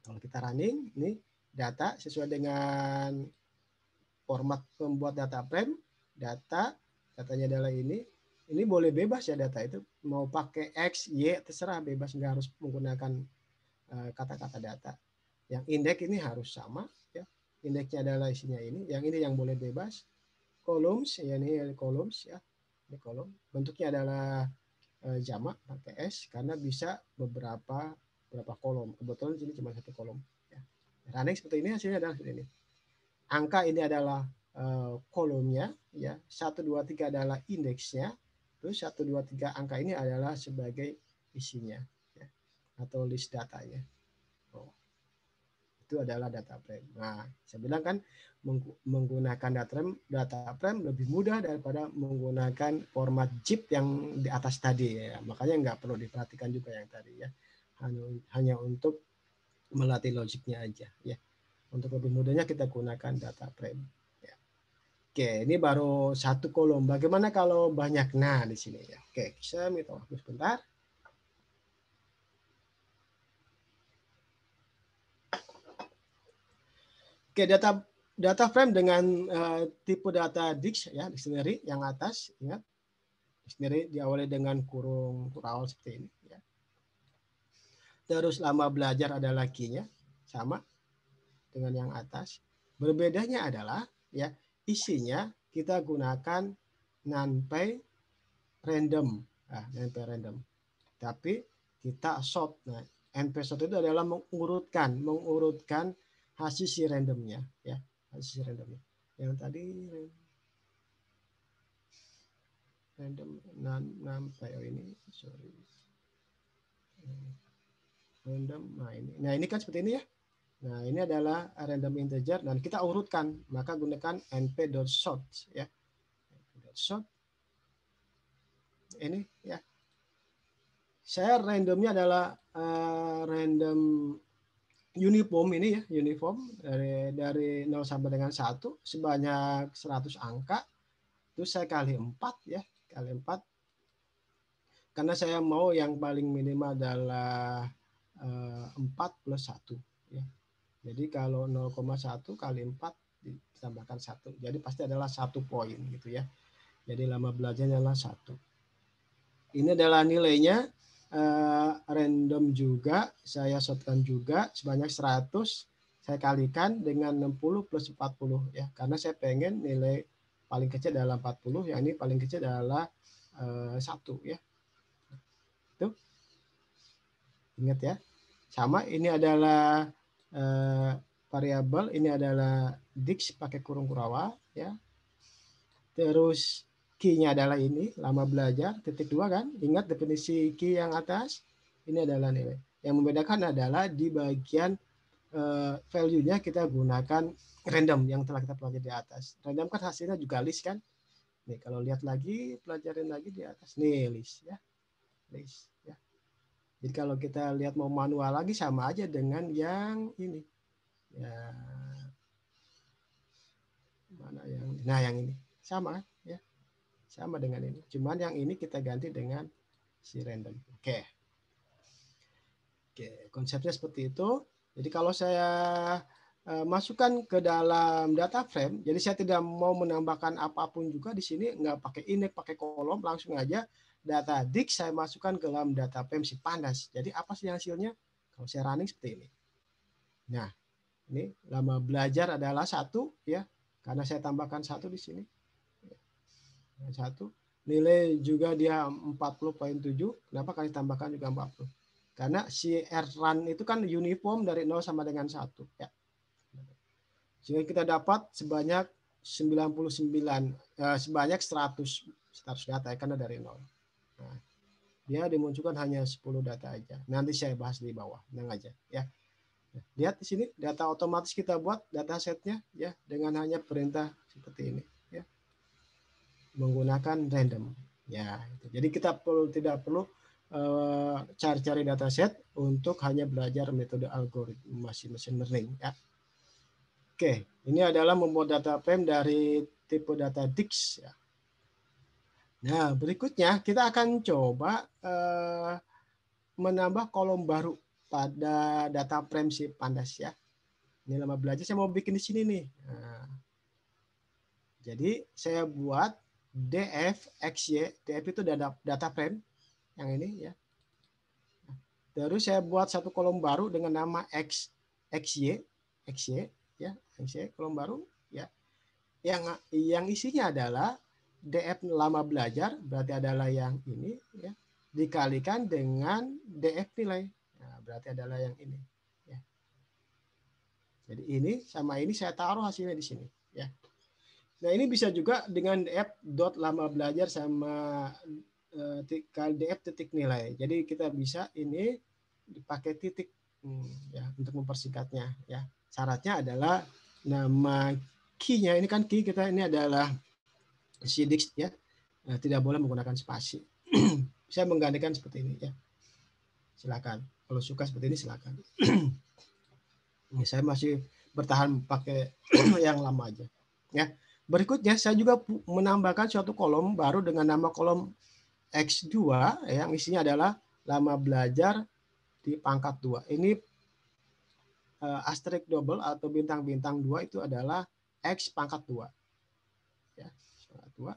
Kalau kita running ini data sesuai dengan format pembuat data frame, datanya adalah ini. Ini boleh bebas ya data itu, mau pakai X, Y, terserah bebas, nggak harus menggunakan kata-kata data. Yang indeks ini harus sama, ya. Indeksnya adalah isinya ini, yang ini yang boleh bebas. Columns, ya ini columns ya, ini kolom. Bentuknya adalah jamak pakai S karena bisa berapa kolom. Kebetulan sini cuma 1 kolom. Ya. Running seperti ini hasilnya adalah seperti ini. Angka ini adalah kolomnya, ya 1 2 3 adalah indeksnya. Terus 1 2 3 angka ini adalah sebagai isinya. Ya. atau list datanya. Oh, itu adalah data frame. Nah, saya bilang kan menggunakan data frame lebih mudah daripada menggunakan format zip yang di atas tadi ya. Makanya nggak perlu diperhatikan juga yang tadi ya. Hanya untuk melatih logiknya aja ya. Untuk lebih mudahnya kita gunakan data frame. Ya. Oke, ini baru satu kolom. Bagaimana kalau banyak nah di sini ya? Oke, saya minta waktu sebentar. Oke, data frame dengan tipe data dix ya, dictionary yang atas, ingat. Dictionary diawali dengan kurung kurawal seperti ini ya. Terus lama belajar adalah key-nya sama dengan yang atas. Berbedanya adalah ya isinya kita gunakan NumPy random. NumPy random. Tapi kita sort. Nah, NP sort itu adalah mengurutkan hasil si randomnya ya, hasil si randomnya. Yang tadi random NumPy ini sorry. Random. Nah ini kan seperti ini ya. Nah, ini adalah random integer dan kita urutkan, maka gunakan np.sort ya. Np.sort. Ini ya. Saya randomnya adalah random uniform ini ya, uniform dari 0 sampai dengan 1 sebanyak 100 angka. Terus saya kali 4 ya, kali 4. Karena saya mau yang paling minimal adalah 4 plus 1 ya. Jadi kalau 0,1 kali 4 ditambahkan 1. Jadi pasti adalah 1 poin gitu ya. Jadi lama belajarnya adalah 1. Ini adalah nilainya random juga, saya sortkan juga sebanyak 100. Saya kalikan dengan 60 plus 40 ya. Karena saya pengen nilai paling kecil adalah 40, yang ini paling kecil adalah 1 ya. Tuh. Ingat ya. Sama ini adalah variabel, ini adalah dix pakai kurung kurawal ya. Terus key-nya adalah ini, lama belajar, titik 2 kan. Ingat definisi key yang atas, ini adalah nilai. Yang membedakan adalah di bagian value-nya kita gunakan random yang telah kita pelajari di atas. Random kan hasilnya juga list kan. Nih kalau lihat lagi, pelajarin lagi di atas. Nih list ya. List ya. Jadi kalau kita lihat mau manual lagi sama aja dengan yang ini. Ya. Mana yang ini? Nah, yang ini. Sama ya. Sama dengan ini. Cuman yang ini kita ganti dengan si random. Oke. Oke, konsepnya seperti itu. Jadi kalau saya masukkan ke dalam data frame, jadi saya tidak mau menambahkan apapun juga di sini, nggak pakai index, pakai kolom, langsung aja data dix saya masukkan ke dalam data frame si pandas. Jadi apa sih hasilnya? Kalau saya running seperti ini. Nah, ini lama belajar adalah 1 ya, karena saya tambahkan 1 di sini. 1. Nilai juga dia 40.7. Kenapa kali tambahkan juga 40? Karena si run itu kan uniform dari 0 sama dengan 1 ya. Sehingga kita dapat sebanyak 99 sebanyak 100 data karena dari 0. Nah, dia dimunculkan hanya 10 data aja. Nanti saya bahas di bawah, tenang aja ya. Lihat di sini data otomatis kita buat data setnya ya dengan hanya perintah seperti ini ya. Menggunakan random. Ya, jadi kita tidak perlu cari-cari dataset untuk hanya belajar metode algoritma machine learning ya. Oke, ini adalah membuat data frame dari tipe data dix ya. Nah, berikutnya kita akan coba menambah kolom baru pada data frame si pandas ya. Ini lama belajar saya mau bikin di sini nih. Nah, jadi saya buat df xy, df itu data frame yang ini ya. Terus saya buat satu kolom baru dengan nama xy ya, xy kolom baru ya. Yang isinya adalah df lama belajar, berarti adalah yang ini ya, dikalikan dengan df nilai. Nah, berarti adalah yang ini ya. Jadi ini sama ini saya taruh hasilnya di sini ya. Nah, ini bisa juga dengan df dot lama belajar sama df titik nilai. Jadi kita bisa ini dipakai titik ya untuk mempersingkatnya ya. Syaratnya adalah nama key-nya ini kan key kita ini adalah Sidix ya. Tidak boleh menggunakan spasi. Saya menggantikan seperti ini ya. Silakan. Kalau suka seperti ini silakan. Saya masih bertahan pakai yang lama aja. Ya. Berikutnya saya juga menambahkan suatu kolom baru dengan nama kolom X2 yang isinya adalah lama belajar di pangkat 2. Ini asterisk double atau bintang-bintang 2 itu adalah X pangkat 2. Ya, pangkat 2.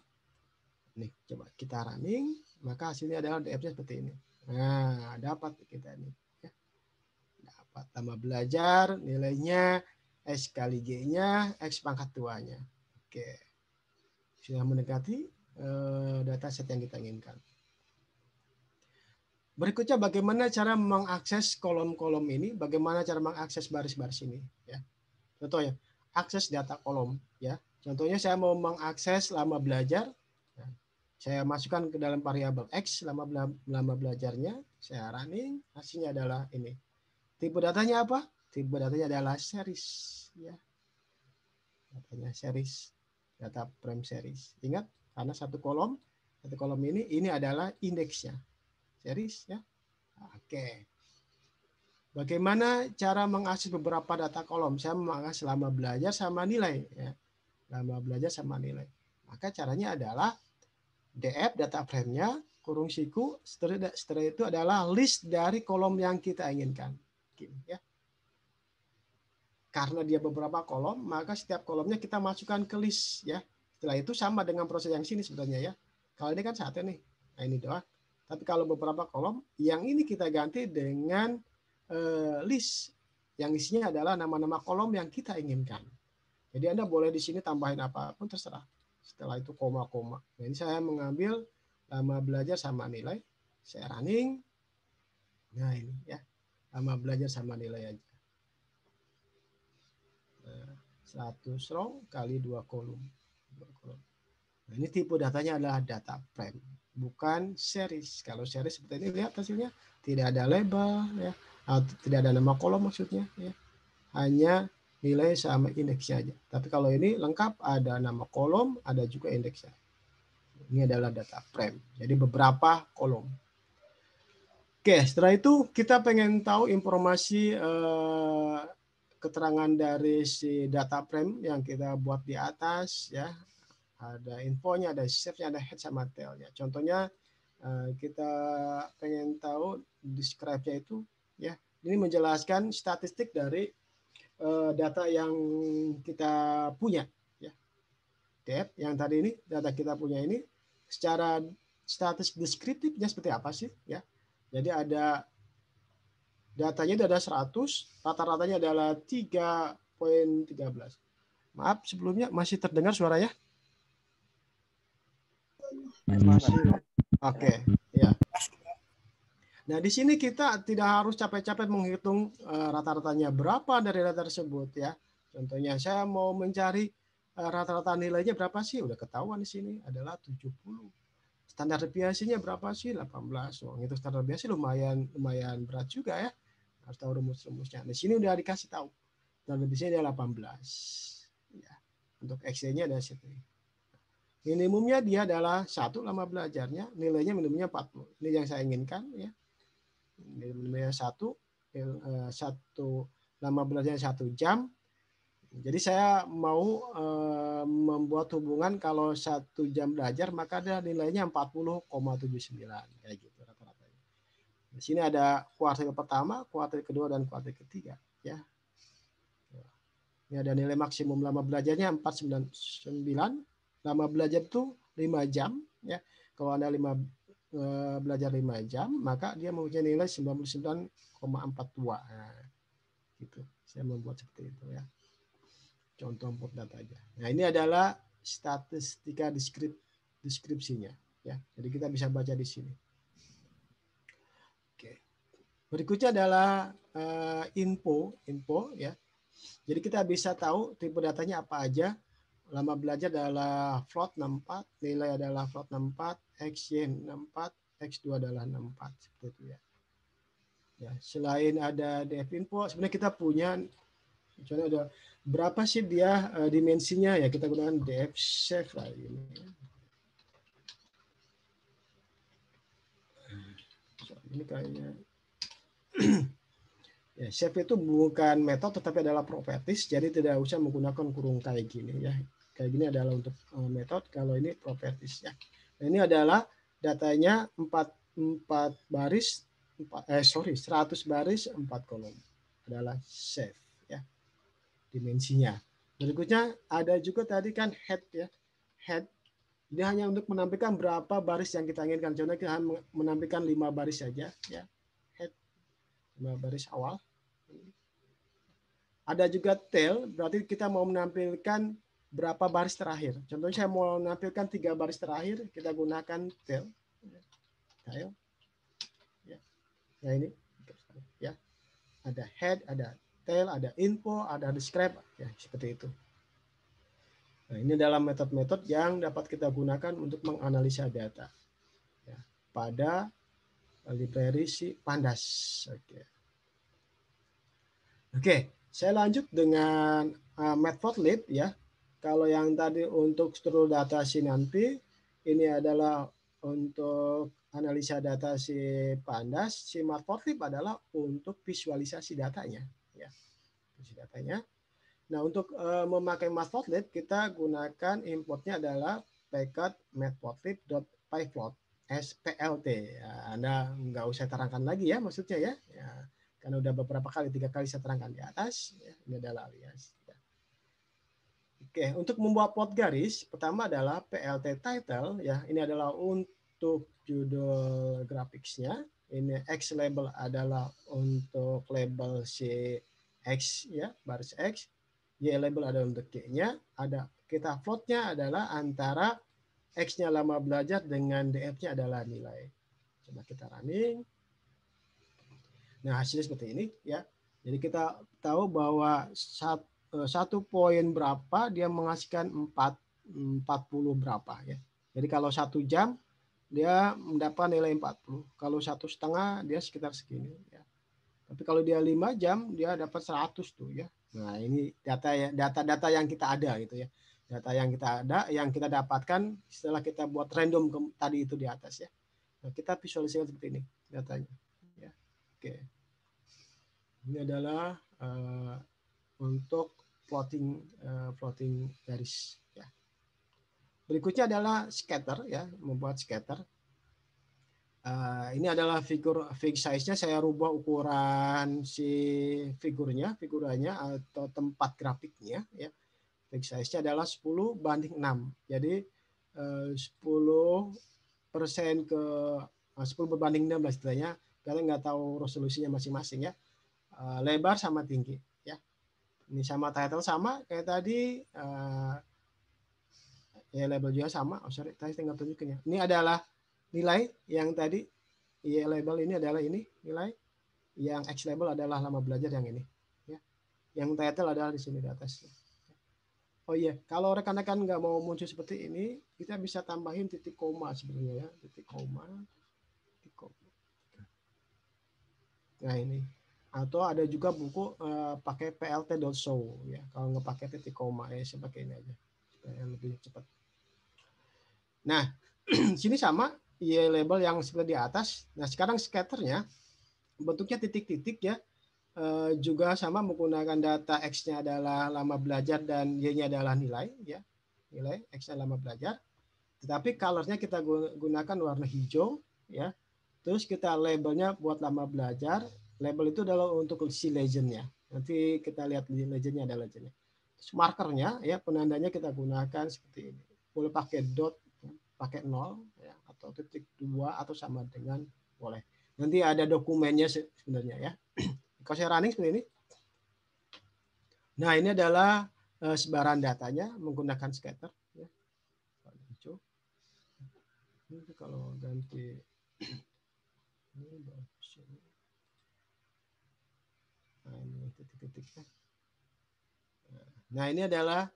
Nih, coba kita running, maka hasilnya adalah DF-nya seperti ini. Nah, dapat kita ini. Ya. Dapat lama belajar, nilainya X kali G-nya, X pangkat 2-nya. Oke. Sudah mendekati dataset yang kita inginkan. Berikutnya bagaimana cara mengakses kolom-kolom ini, bagaimana cara mengakses baris-baris ini. Ya. Contohnya, akses data kolom. Ya. Contohnya saya mau mengakses lama belajar. Ya. Saya masukkan ke dalam variabel X lama belajarnya. Saya running, hasilnya adalah ini. Tipe datanya apa? Tipe datanya adalah series. Ya. Datanya series. Data frame series. Ingat, karena satu kolom ini adalah indeksnya. Series ya. Oke. Bagaimana cara mengakses beberapa data kolom? Saya mengakses lama belajar sama nilai ya. Lama belajar sama nilai. Maka caranya adalah DF data frame-nya kurung siku setelah itu adalah list dari kolom yang kita inginkan. Ya. Karena dia beberapa kolom, maka setiap kolomnya kita masukkan ke list ya. Setelah itu sama dengan proses yang sini sebenarnya ya. Kalau ini kan satu nih. Nah, ini doang. Tapi kalau beberapa kolom, yang ini kita ganti dengan list yang isinya adalah nama-nama kolom yang kita inginkan. Jadi Anda boleh di sini tambahin apapun terserah. Setelah itu koma-koma. Nah, ini saya mengambil lama belajar sama nilai. Saya running. Nah ini ya. Lama belajar sama nilai aja. 100 row kali 2 kolom. Nah, ini tipe datanya adalah data frame. Bukan series. Kalau series seperti ini lihat hasilnya tidak ada label ya, atau tidak ada nama kolom maksudnya ya. Hanya nilai sama indeksnya aja. Tapi kalau ini lengkap ada nama kolom, ada juga indeksnya. Ini adalah data frame. Jadi beberapa kolom. Oke, setelah itu kita pengen tahu informasi keterangan dari si data frame yang kita buat di atas ya. Ada infonya, ada shape-nya, ada head sama tail-nya. Contohnya kita pengen tahu describe-nya itu ya. Ini menjelaskan statistik dari data yang kita punya ya. Dep yang tadi ini data kita punya ini secara status deskriptifnya seperti apa sih ya. Jadi ada datanya ada 100, rata-ratanya adalah 3.13. Maaf sebelumnya masih terdengar suaranya? Masih. Oke, ya. Nah, di sini kita tidak harus capek-capek menghitung rata-ratanya berapa dari data tersebut ya. Contohnya saya mau mencari rata-rata nilainya berapa sih? Udah ketahuan di sini adalah 70. Standar deviasinya berapa sih? 18. Oh, itu standar deviasi lumayan berat juga ya. Harus tahu rumus-rumusnya. Di sini udah dikasih tahu. Standar deviasinya ada 18. Ya. Untuk XY-nya ada situ. Minimumnya dia adalah 1 lama belajarnya, nilainya minimumnya 40. Ini yang saya inginkan ya. Minimumnya 1 lama belajarnya 1 jam. Jadi saya mau membuat hubungan kalau 1 jam belajar maka ada nilainya 40,79 kayak gitu rata-ratanya. Di sini ada kuartil pertama, kuartil kedua dan kuartil ketiga ya. Ini ada nilai maksimum lama belajarnya 499. Lama belajar itu 5 jam ya. Kalau Anda belajar 5 jam, maka dia mempunyai nilai 99,42. Nah, gitu. Saya membuat seperti itu ya. Contoh input data aja. Nah, ini adalah statistika deskripsinya ya. Jadi kita bisa baca di sini. Oke. Berikutnya adalah info ya. Jadi kita bisa tahu tipe datanya apa aja. Lama belajar adalah float 64, nilai adalah float 64, XY 64, X2 adalah 64 seperti itu ya. Ya, Ya, selain ada df info, sebenarnya kita punya, misalnya ada berapa sih dia dimensinya ya, kita gunakan df save lah ini. Ini kayaknya ya, save itu bukan metode tetapi adalah properties, jadi tidak usah menggunakan kurung kayak gini ya. Kayak gini adalah untuk metode, kalau ini properties ya. Nah, ini adalah datanya 4 baris 100 baris 4 kolom adalah save ya dimensinya. Berikutnya ada juga tadi kan head ya. Head dia hanya untuk menampilkan berapa baris yang kita inginkan. Contohnya kita menampilkan 5 baris saja ya. Head 5 baris awal. Ada juga tail, berarti kita mau menampilkan berapa baris terakhir. Contohnya saya mau menampilkan 3 baris terakhir, kita gunakan tail. Tail. Ya. Ya ini. Ya. Ada head, ada tail, ada info, ada describe, ya seperti itu. Nah, ini adalah metode-metode yang dapat kita gunakan untuk menganalisa data ya, pada library si Pandas. Oke, saya lanjut dengan Matplotlib ya. Kalau yang tadi untuk struktur data si NumPy, ini adalah untuk analisa data si Pandas. Si Matplotlib adalah untuk visualisasi datanya ya. Visualisasi datanya. Nah, untuk memakai Matplotlib, kita gunakan importnya adalah pcat matplotlib.pyplot SPLT. Ya, Anda nggak usah terangkan lagi ya maksudnya ya. Karena udah beberapa kali, 3 kali saya terangkan di atas. Ya, ini adalah alias. Ya. Oke, untuk membuat plot garis, pertama adalah plt title. Ya, ini adalah untuk judul grafiksnya. Ini X label adalah untuk label si X ya, baris X. Y label ada untuk Y-nya, ada kita plotnya adalah antara X-nya lama belajar dengan DF-nya adalah nilai. Coba kita running. Nah, hasilnya seperti ini ya. Jadi kita tahu bahwa satu poin berapa dia menghasilkan 40 berapa ya. Jadi kalau 1 jam dia mendapat nilai 40. Kalau 1,5 dia sekitar segini ya. Tapi kalau dia 5 jam dia dapat 100 tuh ya. Nah, ini data yang kita ada gitu ya. Data yang kita ada, yang kita dapatkan setelah kita buat random tadi itu di atas ya. Nah, kita visualisasikan seperti ini datanya. Ya. Oke. Ini adalah untuk plotting garis ya. Berikutnya adalah scatter ya, membuat scatter. Ini adalah fig size-nya, saya rubah ukuran si figurannya atau tempat grafiknya ya. Fig size-nya adalah 10:6. Jadi 10% ke 10/6 istilahnya. Kalian nggak tahu resolusinya masing-masing ya. Lebar sama tinggi ya. Ini sama title sama kayak tadi. Ya label juga sama. Oh sorry, tadi tinggal tunjukin ya. Ini adalah nilai yang tadi Y label ini adalah ini nilai, yang X label adalah lama belajar yang ini ya. Yang title adalah di sini di atas. Oh iya, kalau rekan-rekan nggak mau muncul seperti ini, kita bisa tambahin titik koma sebenarnya ya, titik koma. Nah ini. Atau ada juga buku pakai plt.show ya. Kalau nggak pakai titik koma ya saya pakai ini aja supaya lebih cepat. Nah, sini sama Y label yang seperti di atas. Nah, sekarang scatternya bentuknya titik-titik ya. Juga sama menggunakan data X-nya adalah lama belajar dan Y-nya adalah nilai ya. Nilai X-nya lama belajar. Tetapi color-nya kita gunakan warna hijau ya. Terus kita labelnya buat lama belajar. Label itu adalah untuk si legend-nya. Nanti kita lihat di legend-nya ada legend-nya. Terus markernya ya, penandanya kita gunakan seperti ini. Boleh pakai dot, pakai 0 ya, atau titik 2 atau sama dengan boleh. Nanti ada dokumennya sebenarnya ya. Kalau saya running seperti ini. Nah, ini adalah sebaran datanya menggunakan scatter ya. Ini kalau ganti ini titik-titiknya. Nah, ini adalah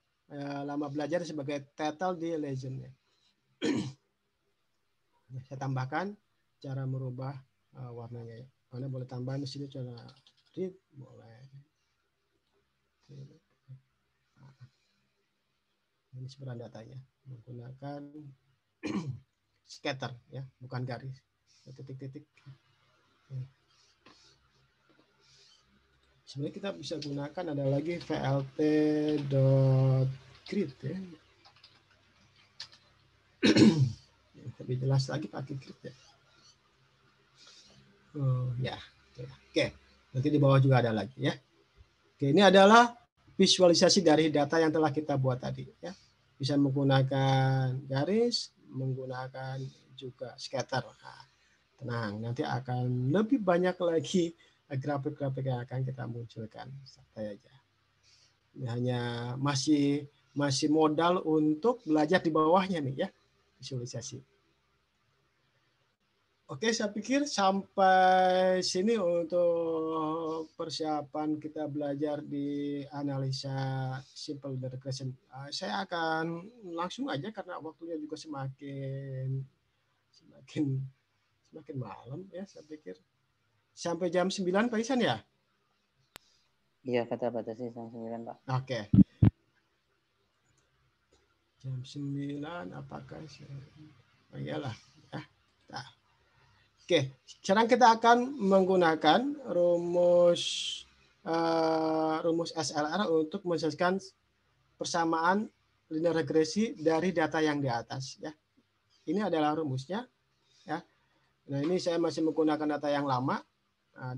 lama belajar sebagai title di legend-nya. Saya tambahkan cara merubah warnanya ya. Anda boleh tambahin di sini cara read, boleh. Ini sebenarnya datanya menggunakan scatter ya, bukan garis, titik-titik. Sebenarnya kita bisa gunakan ada lagi vlt.grid ya. Lebih jelas lagi pakai grid ya. Oh, ya. Oke. Nanti di bawah juga ada lagi ya. Oke, ini adalah visualisasi dari data yang telah kita buat tadi ya. Bisa menggunakan garis, menggunakan juga scatter. Nah, tenang, nanti akan lebih banyak lagi grafik-grafik yang akan kita munculkan. Santai aja. Ini hanya masih modal untuk belajar di bawahnya nih ya, visualisasi. Oke, saya pikir sampai sini untuk persiapan kita belajar di analisa simple regression. Saya akan langsung aja karena waktunya juga semakin malam ya, saya pikir. Sampai jam 9 Pak Isan ya? Iya, kata batasi jam 9, Pak. Oke. Jam 9 apakah oh iyalah ya. Nah. Oke, sekarang kita akan menggunakan rumus SLR untuk menyelesaikan persamaan linear regresi dari data yang di atas ya. Ini adalah rumusnya ya. Nah, ini saya masih menggunakan data yang lama.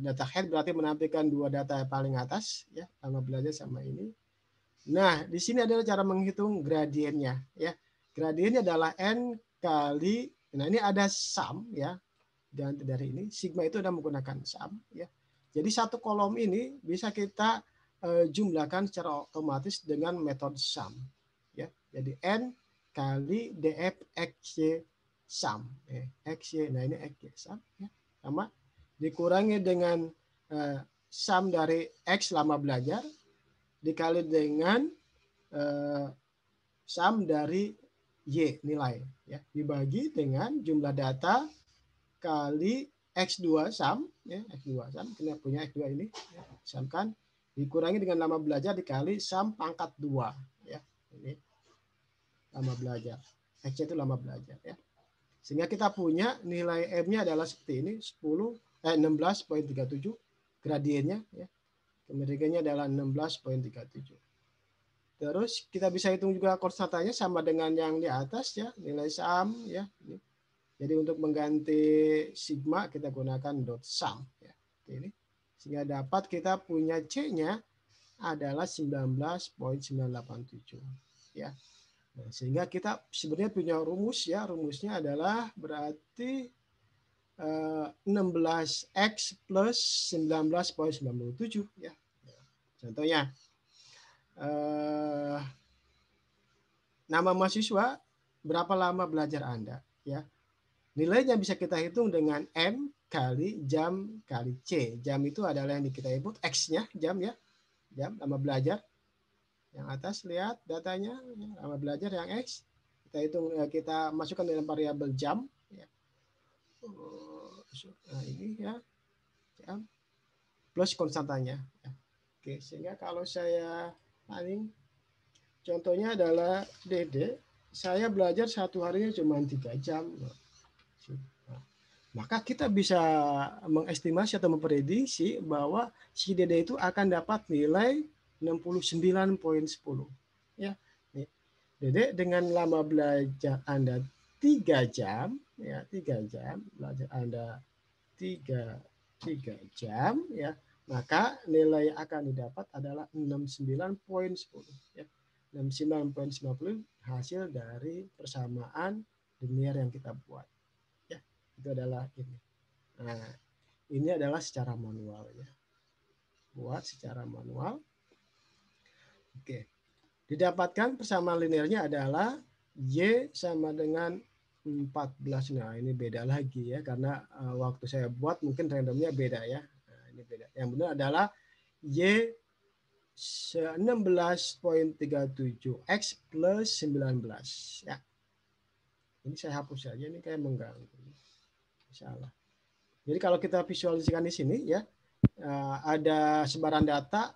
Data head berarti menampilkan dua data yang paling atas ya, sama belajar sama ini. Nah, di sini adalah cara menghitung gradiennya ya. Gradiennya adalah n kali, nah ini ada sum ya. Dan dari ini sigma itu sudah menggunakan sum ya. Jadi satu kolom ini bisa kita jumlahkan secara otomatis dengan metode sum ya. Jadi n kali df xy sum xy, nah ini xy sum ya, sama dikurangi dengan sum dari x lama belajar dikali dengan sum dari y nilai ya, dibagi dengan jumlah data kali X2 sum ya, X2 sum, kita punya X2 ini ya, sum kan dikurangi dengan lama belajar dikali sum pangkat 2 ya. Ini lama belajar. X itu lama belajar ya. Sehingga kita punya nilai M-nya adalah seperti ini 16.37 gradiennya ya. Kemiringannya adalah 16.37. Terus kita bisa hitung juga konstantanya sama dengan yang di atas ya, nilai sum ya. Ini. Jadi untuk mengganti sigma kita gunakan dot sum ya. Ini sehingga dapat kita punya C-nya adalah 19.987 ya. Nah, sehingga kita sebenarnya punya rumus ya, rumusnya adalah berarti 16x plus 19.97 ya. Contohnya nama mahasiswa, berapa lama belajar Anda ya. Nilainya bisa kita hitung dengan M kali jam kali C. Jam itu adalah yang kita input, X-nya jam ya. Jam lama belajar. Yang atas lihat datanya, lama belajar yang X. Kita hitung, kita masukkan dalam variabel jam. Ya. Nah ini ya, jam. Plus konstantanya. Ya. Oke, sehingga kalau saya paling, contohnya adalah DD, saya belajar satu harinya cuma 3 jam. Maka kita bisa mengestimasi atau memprediksi bahwa si DD itu akan dapat nilai 69.10 ya. DD dengan lama belajar Anda 3 jam ya, 3 jam belajar Anda 3 jam ya, maka nilai yang akan didapat adalah 69.10 ya. 69.90 hasil dari persamaan linear yang kita buat. Itu adalah ini. Nah, ini adalah secara manual ya. Buat secara manual. Oke. Didapatkan persamaan linearnya adalah Y sama dengan 14. Nah, ini beda lagi ya karena waktu saya buat mungkin randomnya beda ya. Nah, ini beda. Yang benar adalah Y 16.37 X plus 19 ya. Ini saya hapus saja, ini kayak mengganggu. Salah. Jadi kalau kita visualisasikan di sini ya, ada sebaran data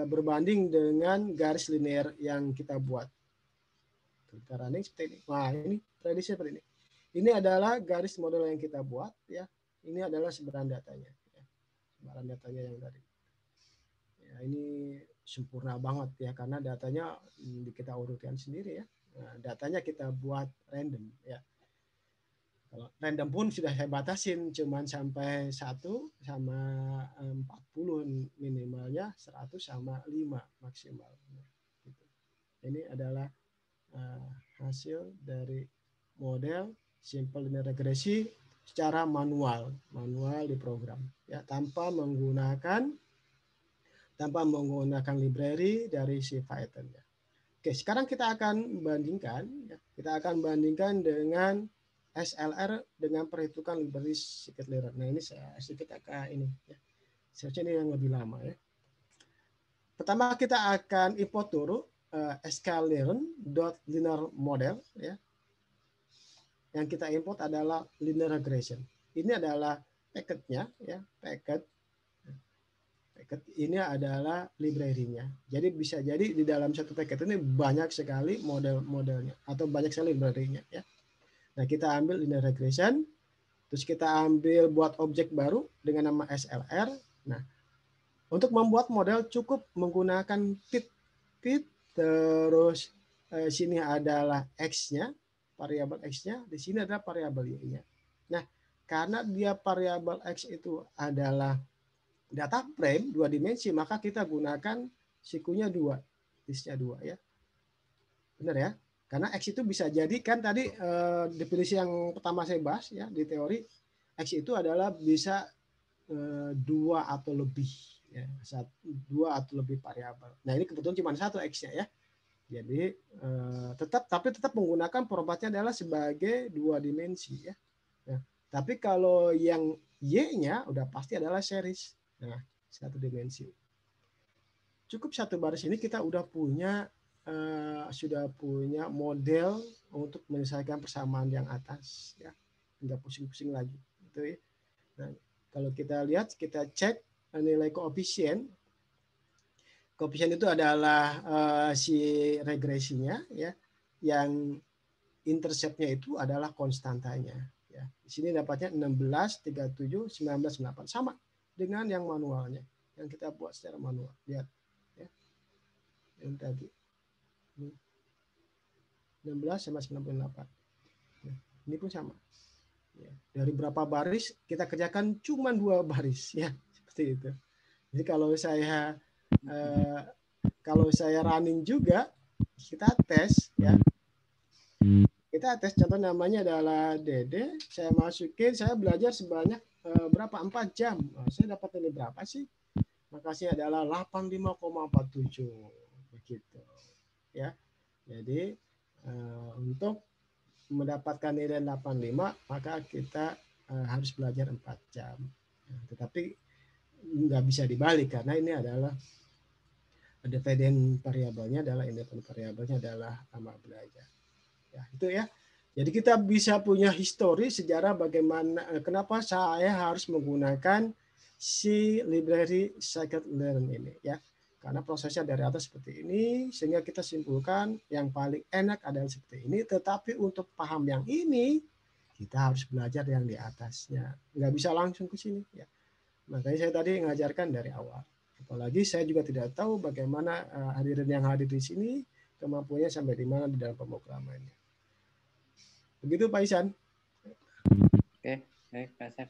berbanding dengan garis linear yang kita buat. Kita running seperti ini. Wah, ini prediksi seperti ini. Ini adalah garis model yang kita buat ya. Ini adalah sebaran datanya. Ya. Sebaran datanya yang tadi. Ya, ini sempurna banget ya karena datanya kita urutkan sendiri ya. Nah, datanya kita buat random ya. Kalau random pun sudah saya batasin cuman sampai 1 sama 40 minimalnya, 100 sama 5 maksimal. Gitu. Ini adalah hasil dari model simple linear regresi secara manual di program ya tanpa menggunakan library dari si Python ya. Oke, sekarang kita akan bandingkan ya. Kita akan bandingkan dengan SLR dengan perhitungan library scikit-learn. Nah, ini saya sedikit agak ini ya. Seharusnya ini yang lebih lama ya. Pertama kita akan import dulu sklearn.linear model ya. Yang kita import adalah linear regression. Ini adalah packetnya ya, packet ini adalah library-nya. Jadi bisa jadi di dalam satu paket ini banyak sekali model-modelnya atau banyak sekali library-nya ya. Nah, kita ambil linear regression, terus kita ambil buat objek baru dengan nama SLR. Nah, untuk membuat model cukup menggunakan fit terus sini adalah X-nya, variabel X-nya, di sini adalah variabel Y-nya. Nah, karena dia variabel X itu adalah data frame 2 dimensi, maka kita gunakan sikunya 2, listnya 2 ya. Benar ya? Karena X itu bisa jadi kan tadi definisi yang pertama saya bahas ya di teori, X itu adalah bisa 2 atau lebih ya, 2 atau lebih variabel. Nah, ini kebetulan cuma 1 X-nya ya. Jadi tetap menggunakan propertinya adalah sebagai 2 dimensi ya. Nah, tapi kalau yang Y-nya udah pasti adalah series. Nah, 1 dimensi. Cukup 1 baris ini kita udah punya model untuk menyelesaikan persamaan yang atas ya. Enggak pusing-pusing lagi gitu ya. Nah, kalau kita lihat, kita cek nilai koefisien. Koefisien itu adalah si regresinya ya, yang interceptnya itu adalah konstantanya ya. Di sini dapatnya 16, 37, 19, 8 sama dengan yang manualnya yang kita buat secara manual. Lihat ya. Yang tadi. 16 sama 98. Ya, ini pun sama. Ya, dari berapa baris kita kerjakan cuma 2 baris ya, seperti itu. Jadi kalau saya running juga kita tes ya. Kita tes contoh namanya adalah Dede, saya masukin, saya belajar sebanyak berapa 4 jam. Nah, saya dapat nilai berapa sih? Makasih adalah 85,47 begitu. Ya. Jadi untuk mendapatkan nilai 85 maka kita harus belajar 4 jam. Nah, tetapi nggak bisa dibalik karena ini adalah dependent variabelnya adalah independent variabelnya adalah lama belajar. Ya, itu ya. Jadi kita bisa punya histori sejarah bagaimana kenapa saya harus menggunakan si library scikit-learn ini ya. Karena prosesnya dari atas seperti ini sehingga kita simpulkan yang paling enak adalah seperti ini, tetapi untuk paham yang ini kita harus belajar yang di atasnya. Nggak bisa langsung ke sini ya. Makanya saya tadi ngajarkan dari awal. Apalagi saya juga tidak tahu bagaimana hadirin yang hadir di sini kemampuannya sampai di mana di dalam pemrogramannya. Begitu Pak Ihsan. Oke, baik Pak Asep.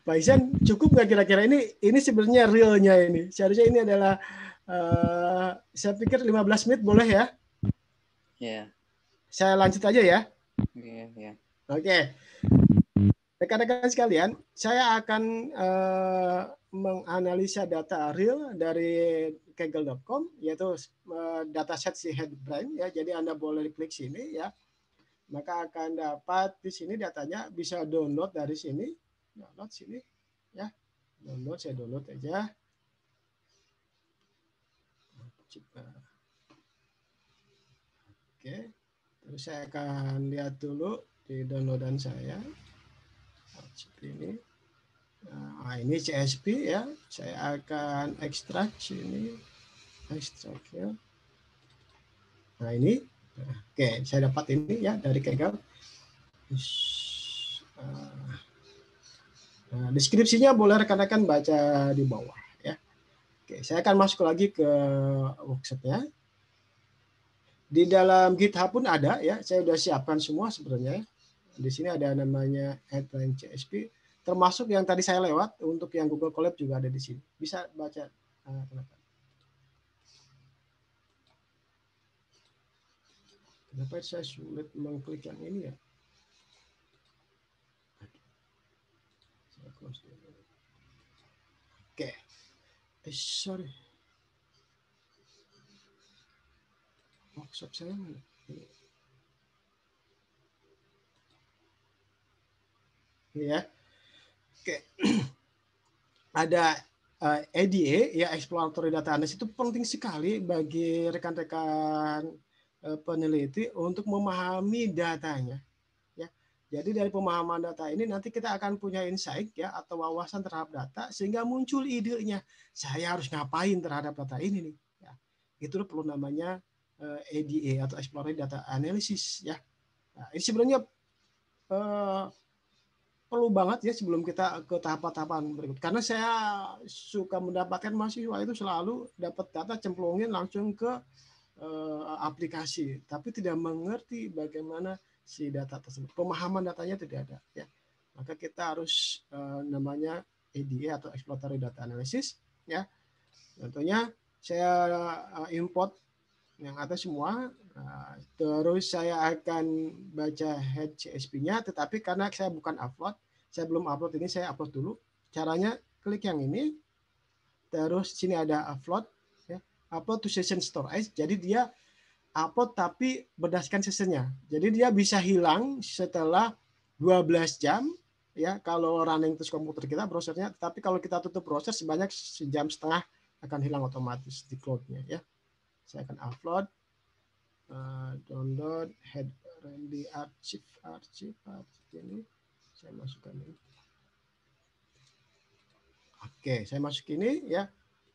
Pak Ihsan, cukup nggak kira-kira ini sebenarnya realnya ini. Seharusnya ini adalah saya pikir 15 menit boleh ya? Iya. Saya lanjut aja ya. Iya. Oke. Rekan-rekan sekalian, saya akan menganalisa data real dari kaggle.com yaitu dataset si Headbrain ya. Jadi Anda boleh klik sini ya. Maka akan dapat di sini datanya, bisa download dari sini. Download sini ya. Saya download aja. Oke. Terus saya akan lihat dulu di downloadan saya. Seperti ini. Nah, ini CSP ya. Saya akan ekstrak sini. Ekstrak ya. Nah, ini. Oke, saya dapat ini ya dari Kaggle. Nah, deskripsinya boleh rekan-rekan baca di bawah ya. Oke, saya akan masuk lagi ke workshopnya. Di dalam GitHub pun ada ya, saya sudah siapkan semua sebenarnya. Di sini ada namanya headline CSP, termasuk yang tadi saya lewat untuk yang Google Colab juga ada di sini. Bisa baca. Kenapa saya sulit mengklik yang ini ya? Saya close dulu. Oke, sorry. Workshop saya mana? Ya, oke. Ada EDA ya, exploratory data analysis, itu penting sekali bagi rekan-rekan peneliti untuk memahami datanya. Ya, jadi dari pemahaman data ini nanti kita akan punya insight ya atau wawasan terhadap data sehingga muncul idenya. Saya harus ngapain terhadap data ini nih? Ya, itu perlu namanya EDA atau exploratory data analysis ya. Nah, ini sebenarnya perlu banget ya sebelum kita ke tahapan-tahapan berikut. Karena saya suka mendapatkan mahasiswa itu selalu dapat data cemplungin langsung ke aplikasi, tapi tidak mengerti bagaimana si data tersebut. Pemahaman datanya tidak ada. Ya. Maka kita harus namanya EDA atau exploratory data analysis. Ya. Contohnya saya import yang atas semua, terus saya akan baca head CSP-nya, tetapi karena saya bukan upload, saya belum upload ini, saya upload dulu. Caranya klik yang ini, terus sini ada upload, ya, upload to session storage, jadi dia upload tapi berdasarkan sessionnya. Jadi dia bisa hilang setelah 12 jam, ya kalau running terus komputer kita, browsernya, tapi kalau kita tutup browser sebanyak sejam setengah akan hilang otomatis di cloud-nya. Ya. Saya akan upload, download head di archive ini saya masukkan ini. Oke, saya masuk ini ya.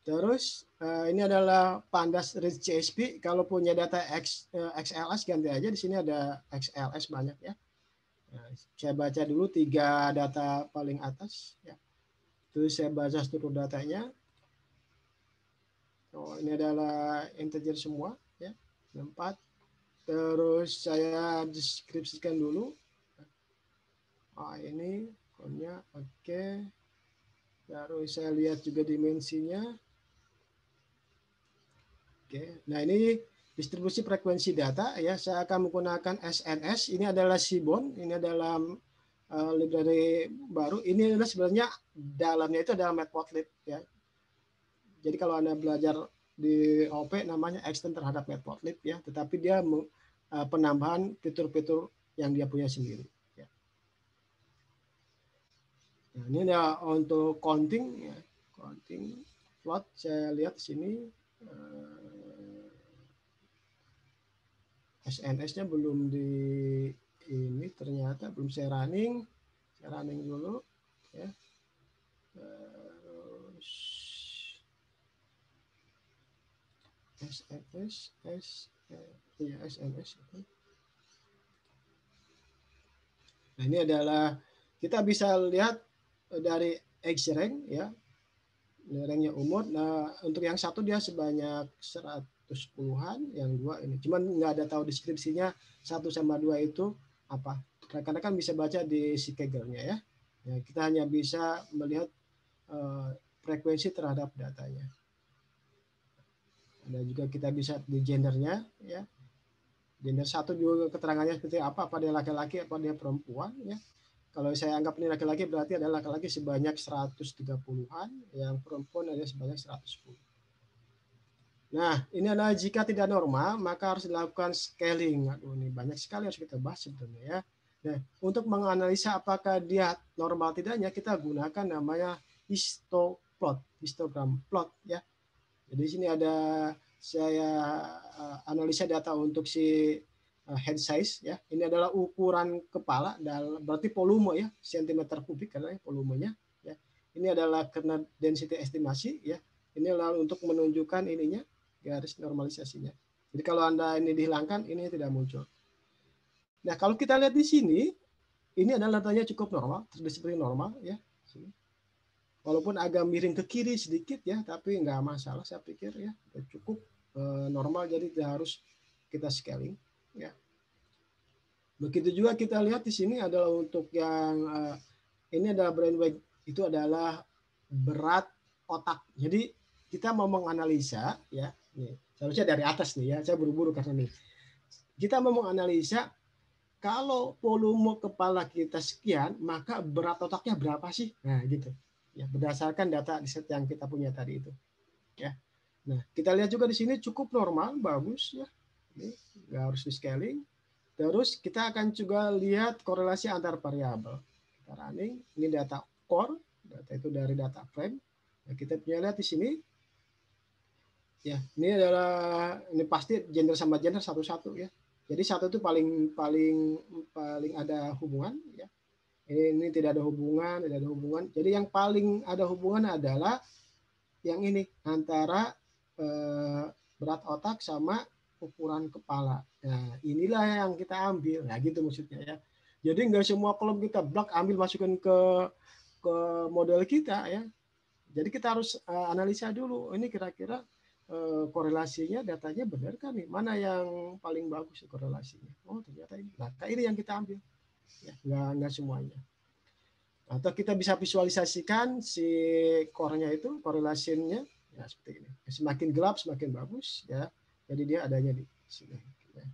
Terus ini adalah Pandas Read CSP. Kalau punya data XLS ganti aja, di sini ada XLS banyak ya. Nah, saya baca dulu 3 data paling atas ya. Terus saya baca struktur datanya. Oh, ini adalah integer semua ya. 4. Terus saya deskripsikan dulu. Ini konnya oke. Terus saya lihat juga dimensinya. Oke. Nah, ini distribusi frekuensi data ya. Saya akan menggunakan SNS. Ini adalah Seaborn. Ini adalah library baru. Ini adalah sebenarnya dalamnya itu adalah Matplotlib ya. Jadi kalau Anda belajar di OP namanya extend terhadap Matplotlib ya, tetapi dia penambahan fitur-fitur yang dia punya sendiri. Ya. Nah, ini ada untuk counting, ya. Counting plot saya lihat di sini SNS-nya belum di ini ternyata belum saya running dulu, ya. SNS itu. Nah, ini adalah kita bisa lihat dari X-rank ya. Ranknya umur. Nah, untuk yang satu dia sebanyak 110-an, yang 2 ini. Cuman nggak ada tahu deskripsinya 1 sama 2 itu apa. Karena kan bisa baca di si Kaggle-nya ya. Ya. Kita hanya bisa melihat frekuensi terhadap datanya. Ada juga kita bisa di gendernya ya. Gender 1 juga keterangannya seperti apa dia laki-laki, apa dia perempuan ya. Kalau saya anggap ini laki-laki berarti ada laki-laki sebanyak 130-an, yang perempuan ada sebanyak 110. Nah, ini adalah jika tidak normal maka harus dilakukan scaling. Aduh, ini banyak sekali harus kita bahas sebenarnya ya. Nah, untuk menganalisa apakah dia normal tidaknya kita gunakan namanya histogram plot ya. Jadi di sini ada saya analisa data untuk si head size ya. Ini adalah ukuran kepala, berarti volume ya, sentimeter kubik karena volumenya ya. Ini adalah karena density estimasi ya. Ini adalah untuk menunjukkan ininya garis normalisasinya. Jadi kalau Anda ini dihilangkan, ini tidak muncul. Nah, kalau kita lihat di sini, ini adalah datanya cukup normal, seperti normal ya. Walaupun agak miring ke kiri sedikit ya, tapi nggak masalah saya pikir ya, cukup normal, jadi tidak harus kita scaling ya. Begitu juga kita lihat di sini adalah untuk yang ini adalah brain weight, itu adalah berat otak. Jadi kita mau menganalisa ya, nih seharusnya dari atas nih ya, saya buru-buru karena nih kita mau menganalisa kalau volume kepala kita sekian, maka berat otaknya berapa sih? Nah gitu ya, berdasarkan data di set yang kita punya tadi itu ya. Nah kita lihat juga di sini cukup normal, bagus ya, ini nggak harus di scaling. Terus kita akan juga lihat korelasi antar variabel. Kita running, ini data core, data itu dari data frame. Nah, kita punya lihat di sini. Ya, ini adalah ini pasti gender sama gender satu-satu ya. Jadi satu itu paling ada hubungan ya. Ini tidak ada hubungan, tidak ada hubungan. Jadi yang paling ada hubungan adalah yang ini antara berat otak sama ukuran kepala. Nah, inilah yang kita ambil. Nah, gitu maksudnya ya. Jadi nggak semua kolom kita blok ambil masukin ke model kita ya. Jadi kita harus analisa dulu. Ini kira-kira korelasinya datanya benar kan nih? Mana yang paling bagus korelasinya? Oh, ternyata ini. Nah, ini yang kita ambil. Ya, nggak semuanya. Atau kita bisa visualisasikan si core-nya itu, korelasinya ya seperti ini. Semakin gelap semakin bagus ya. Jadi dia adanya di sini. Ya.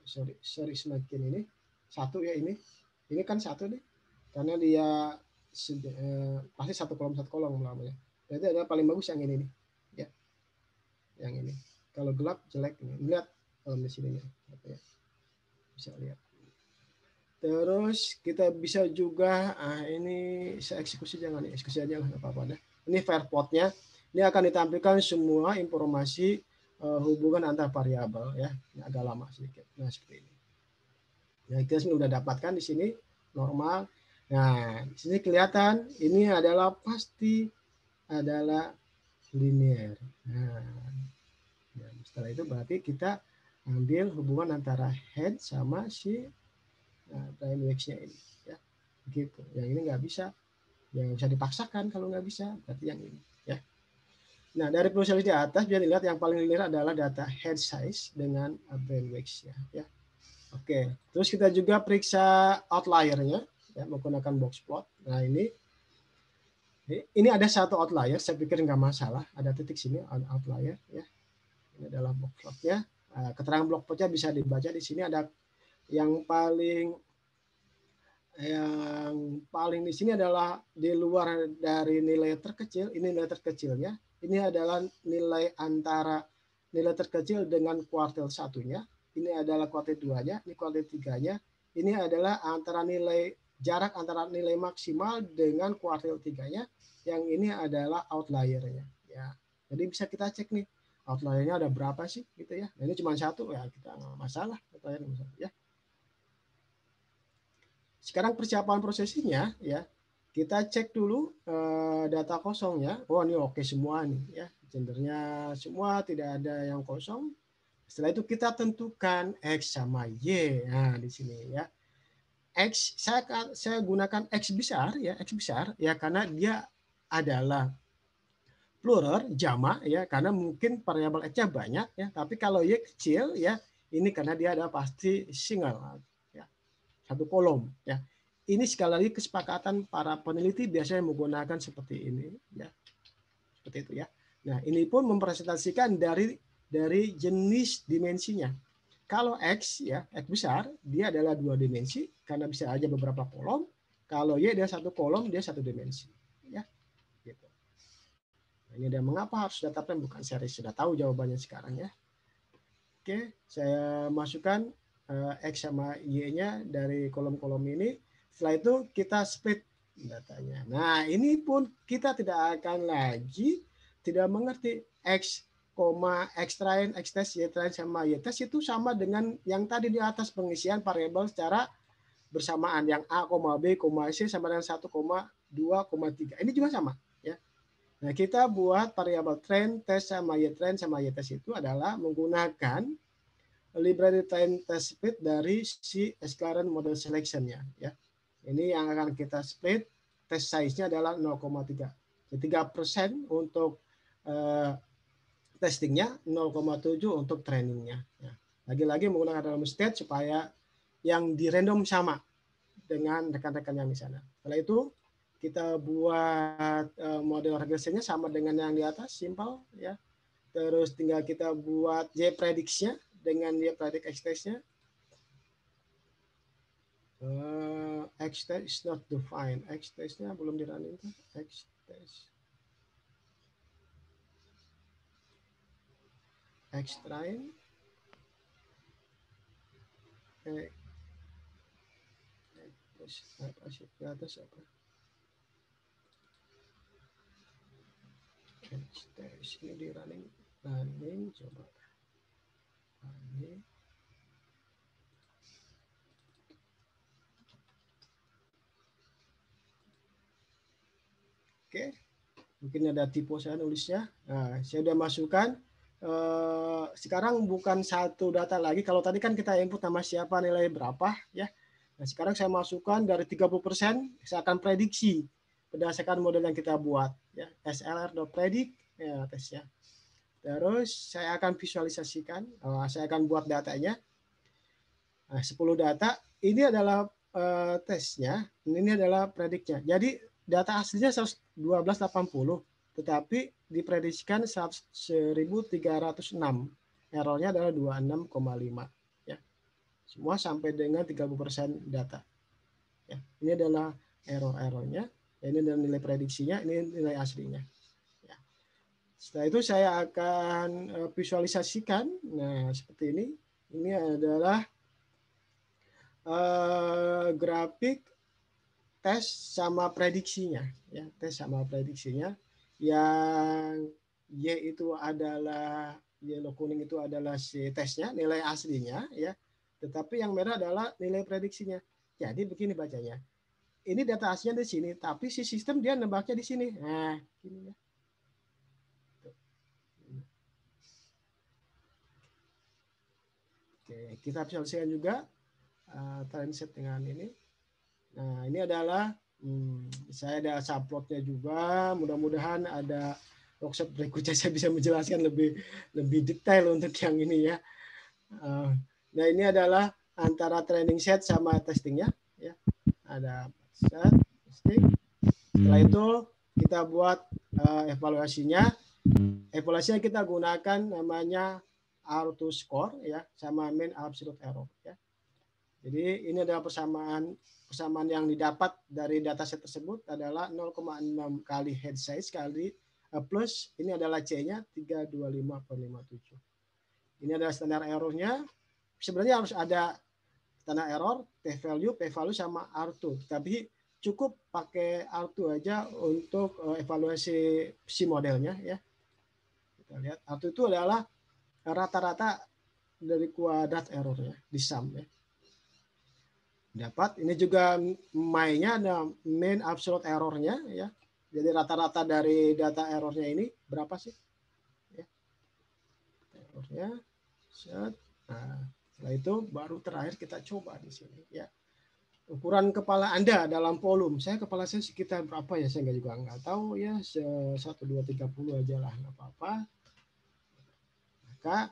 Sorry semakin ini satu ya ini kan satu nih karena dia pasti satu kolom namanya. Jadi adalah paling bagus yang ini nih ya, yang ini. Kalau gelap jelek nih. Lihat di sini ya. Bisa lihat. Terus kita bisa juga ini saya eksekusi jangan nih, eksekusi aja lah apa-apa deh. Ini Fairport-nya. Ini akan ditampilkan semua informasi hubungan antar variabel ya. Ini agak lama sedikit. Nah, seperti ini. Nah, kita sudah dapatkan di sini normal. Nah, di sini kelihatan ini adalah pasti adalah linear. Nah, setelah itu berarti kita ambil hubungan antara head sama si brain waves-nya ini ya. Begitu. Yang ini nggak bisa. Yang bisa dipaksakan kalau nggak bisa berarti yang ini ya. Nah, dari visualisasi di atas bisa dilihat yang paling linear adalah data head size dengan brain waves-nya ya. Oke, terus kita juga periksa outlier-nya ya, menggunakan box plot. Nah, ini ada satu outlier, saya pikir nggak masalah, ada titik sini outlier ya. Ini adalah box plot-nya. Keterangan box plot-nya bisa dibaca di sini, ada yang paling di sini adalah di luar dari nilai terkecil, ini nilai terkecilnya. Ini adalah nilai antara nilai terkecil dengan kuartil satunya. Ini adalah kuartil 2-nya, ini kuartil 3-nya. Ini adalah antara jarak antara nilai maksimal dengan kuartil 3-nya. Yang ini adalah outlier-nya. Ya. Jadi bisa kita cek nih, outlier-nya ada berapa sih gitu ya. Nah, ini cuma satu ya, kita nggak masalah outlier ya. Sekarang persiapan prosesinya ya. Kita cek dulu data kosongnya. Oh, ini oke semua nih ya. Gendernya semua, tidak ada yang kosong. Setelah itu kita tentukan X sama Y. Nah, di sini ya. X saya gunakan X besar ya karena dia adalah plural jamak ya, karena mungkin variabel X-nya banyak ya, tapi kalau Y kecil ya, ini karena dia ada pasti single ya. Satu kolom ya. Ini sekali lagi kesepakatan para peneliti biasanya menggunakan seperti ini ya. Seperti itu ya. Nah, ini pun mempresentasikan dari jenis dimensinya. Kalau X ya, X besar, dia adalah 2 dimensi karena bisa aja beberapa kolom. Kalau Y dia 1 kolom, dia 1 dimensi. Ya. Gitu. Nah, ini dia mengapa harus data frame bukan series. Sudah tahu jawabannya sekarang ya. Oke, saya masukkan X sama Y-nya dari kolom-kolom ini. Setelah itu kita split datanya. Nah, ini pun kita tidak akan lagi tidak mengerti X koma X-train, X-test, Y-train sama Y-test itu sama dengan yang tadi di atas, pengisian variabel secara bersamaan. Yang A, B, C sama dengan 1, 2, 3. Ini juga sama. Ya. Nah, kita buat variabel train, test sama Y-train sama Y-test itu adalah menggunakan library train test split dari si scikit model selection-nya. Ya. Ini yang akan kita split, test size-nya adalah 0,3. 3% untuk testingnya, 0,7 untuk trainingnya. Ya. Lagi-lagi menggunakan random state supaya yang di random sama dengan rekan-rekan yang di sana. Setelah itu kita buat model regresinya sama dengan yang di atas, simple ya. Terus tinggal kita buat Y predict-nya dengan Y predict X-test-nya. X-test is not defined. X-test-nya belum di running. X-test. X-train. Di atas apa? X-test ini di running coba. Running. Oke, mungkin ada tipe saya nulisnya. Nah, saya sudah masukkan. Sekarang bukan satu data lagi. Kalau tadi kan kita input nama siapa, nilai berapa, ya. Nah, sekarang saya masukkan dari 30%, saya akan prediksi berdasarkan model yang kita buat, ya. slr.predict, ya, tesnya. Terus saya akan visualisasikan, saya akan buat datanya. Nah, 10 data, ini adalah tesnya, ini adalah prediknya. Jadi data aslinya 1280, tetapi diprediksikan 1306. Errornya adalah 26,5. Ya. Semua sampai dengan 30% data. Ya. Ini adalah error-errornya. Ini adalah nilai prediksinya, ini nilai aslinya. Ya. Setelah itu saya akan visualisasikan. Nah, seperti ini. Ini adalah grafik tes sama prediksinya, ya, tes sama prediksinya. Yang Y itu adalah yellow kuning itu adalah si tesnya, nilai aslinya, ya. Tetapi yang merah adalah nilai prediksinya. Jadi begini bacanya. Ini data aslinya di sini, tapi si sistem dia nebaknya di sini. Nah, gini ya. Oke, kita visualisasikan juga transit dengan ini. Nah, ini adalah saya ada subplotnya juga. Mudah-mudahan ada workshop berikutnya saya bisa menjelaskan lebih detail untuk yang ini ya. Nah, ini adalah antara training set sama testingnya. Ya. Ada set, testing. Setelah itu kita buat evaluasinya. Evaluasinya kita gunakan namanya R2 score ya, sama mean absolute error ya. Jadi ini adalah persamaan yang didapat dari dataset tersebut adalah 0,6 kali head size kali plus ini adalah C-nya 325,57. Ini adalah standar errornya. Sebenarnya harus ada standar error, p-value sama R2. Tapi cukup pakai R2 aja untuk evaluasi si modelnya ya. Kita lihat R2 itu adalah rata-rata dari kuadrat errornya di sum ya. Dapat ini juga mainnya ada mean absolute errornya ya. Jadi rata-rata dari data errornya ini berapa sih? Ya. Errornya set. Nah, setelah itu baru terakhir kita coba di sini ya. Ukuran kepala Anda dalam volume. Kepala saya sekitar berapa ya? Saya juga nggak tahu ya. 1, 2, 30 aja lah, nggak apa-apa. Maka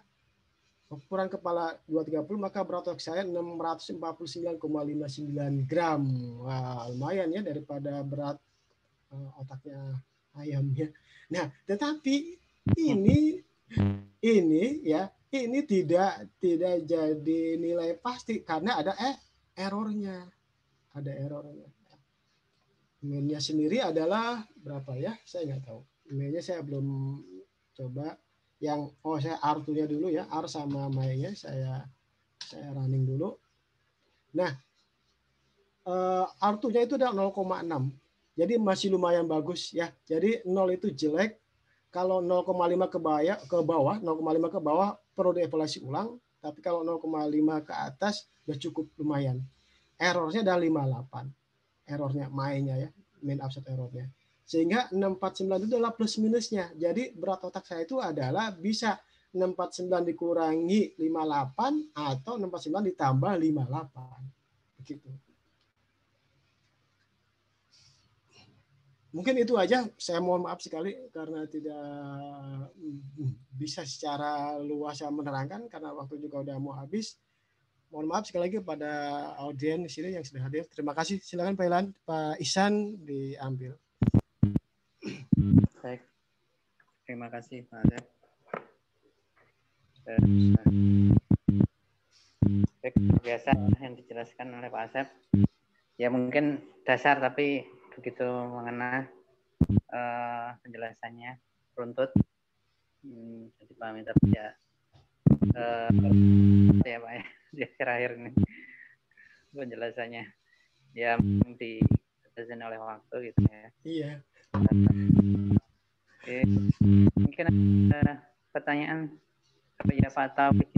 ukuran kepala 230 maka berat otak saya 649,59 gram. Wah, lumayan ya daripada berat otaknya ayamnya. Nah, tetapi ini ya, ini tidak jadi nilai pasti karena ada errornya. Ada errornya. Mean-nya sendiri adalah berapa ya? Saya nggak tahu. Mean-nya saya belum coba. Yang saya R2-nya dulu ya, R sama MAE-nya saya running dulu. Nah, R2-nya itu udah 0,6. Jadi masih lumayan bagus ya. Jadi 0 itu jelek, kalau 0,5 ke bawah 0,5 ke bawah perlu dievaluasi ulang, tapi kalau 0,5 ke atas udah cukup lumayan. Errornya ada 58. Errornya mainnya ya, main offset errornya. Sehingga 649 itu adalah plus minusnya. Jadi berat otak saya itu adalah bisa 649 dikurangi 58 atau 649 ditambah 58. Begitu. Mungkin itu aja. Saya mohon maaf sekali karena tidak bisa secara luas saya menerangkan karena waktu juga udah mau habis. Mohon maaf sekali lagi kepada audiens di sini yang sudah hadir. Terima kasih. Silakan Pak Ilan, Pak Ihsan diambil. Baik. Terima kasih Pak Asep. Baik, biasa yang dijelaskan oleh Pak Asep. Ya mungkin dasar tapi begitu mengena penjelasannya runtut. Jadi pahami tapi ya ya Pak ya di akhir-akhir ini penjelasannya ya dijelasin oleh waktu gitu ya. Iya. Oke. Mungkin ada pertanyaan apa ya Pak Taufik?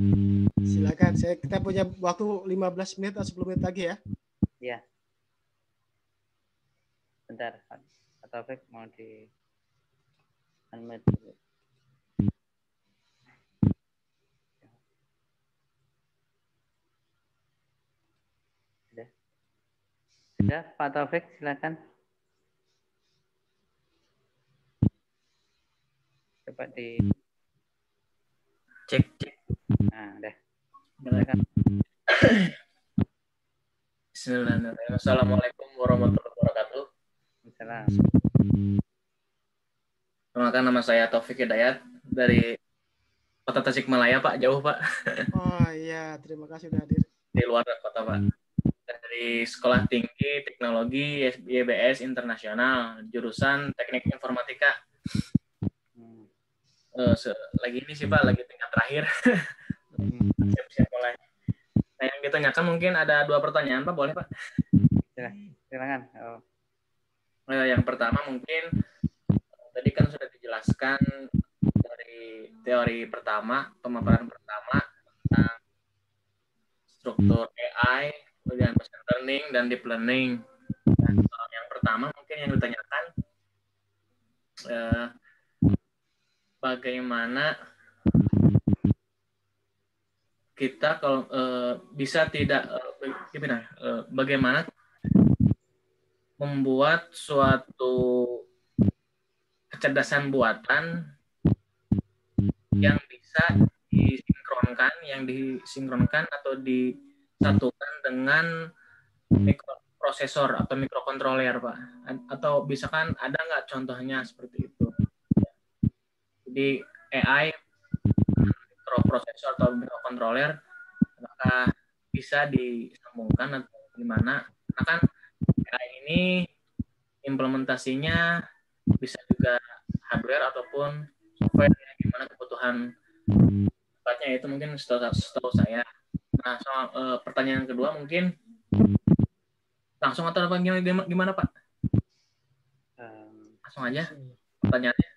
Silakan. Kita punya waktu 15 menit atau 10 menit lagi ya. Iya. Bentar, Pak Taufik mau di unmute dulu. Sudah, Pak Taufik silakan. Coba di cek. Nah, udah. Silakan. Bismillahirrahmanirrahim. Assalamualaikum warahmatullahi wabarakatuh. Assalamualaikum. Perkenalkan, nama saya Taufik Hidayat dari Kota Tasikmalaya, Pak. Jauh, Pak. Oh iya, terima kasih sudah hadir. Di luar kota, Pak. Dari Sekolah Tinggi Teknologi YBS Internasional, jurusan Teknik Informatika. Lagi ini sih, Pak, lagi tingkat terakhir. Siap-siap mulai. Nah, yang ditanyakan mungkin ada 2 pertanyaan, Pak. Boleh, Pak? Silakan. Yang pertama mungkin tadi kan sudah dijelaskan dari teori pertama, pemaparan pertama tentang struktur AI, kemudian machine learning dan deep learning. Nah, yang pertama mungkin yang ditanyakan bagaimana kita kalau bisa tidak bagaimana membuat suatu kecerdasan buatan yang bisa disinkronkan atau disatukan dengan mikroprosesor atau mikrokontroler, Pak. Atau misalkan ada nggak contohnya seperti itu? Jadi AI, mikroprosesor atau mikrokontroler, apakah bisa disambungkan atau gimana? Karena kan AI ini implementasinya bisa juga hardware ataupun software, gimana kebutuhan tempatnya itu mungkin setahu saya. Nah, soal pertanyaan kedua mungkin langsung atau apa gimana Pak? Langsung aja pertanyaannya.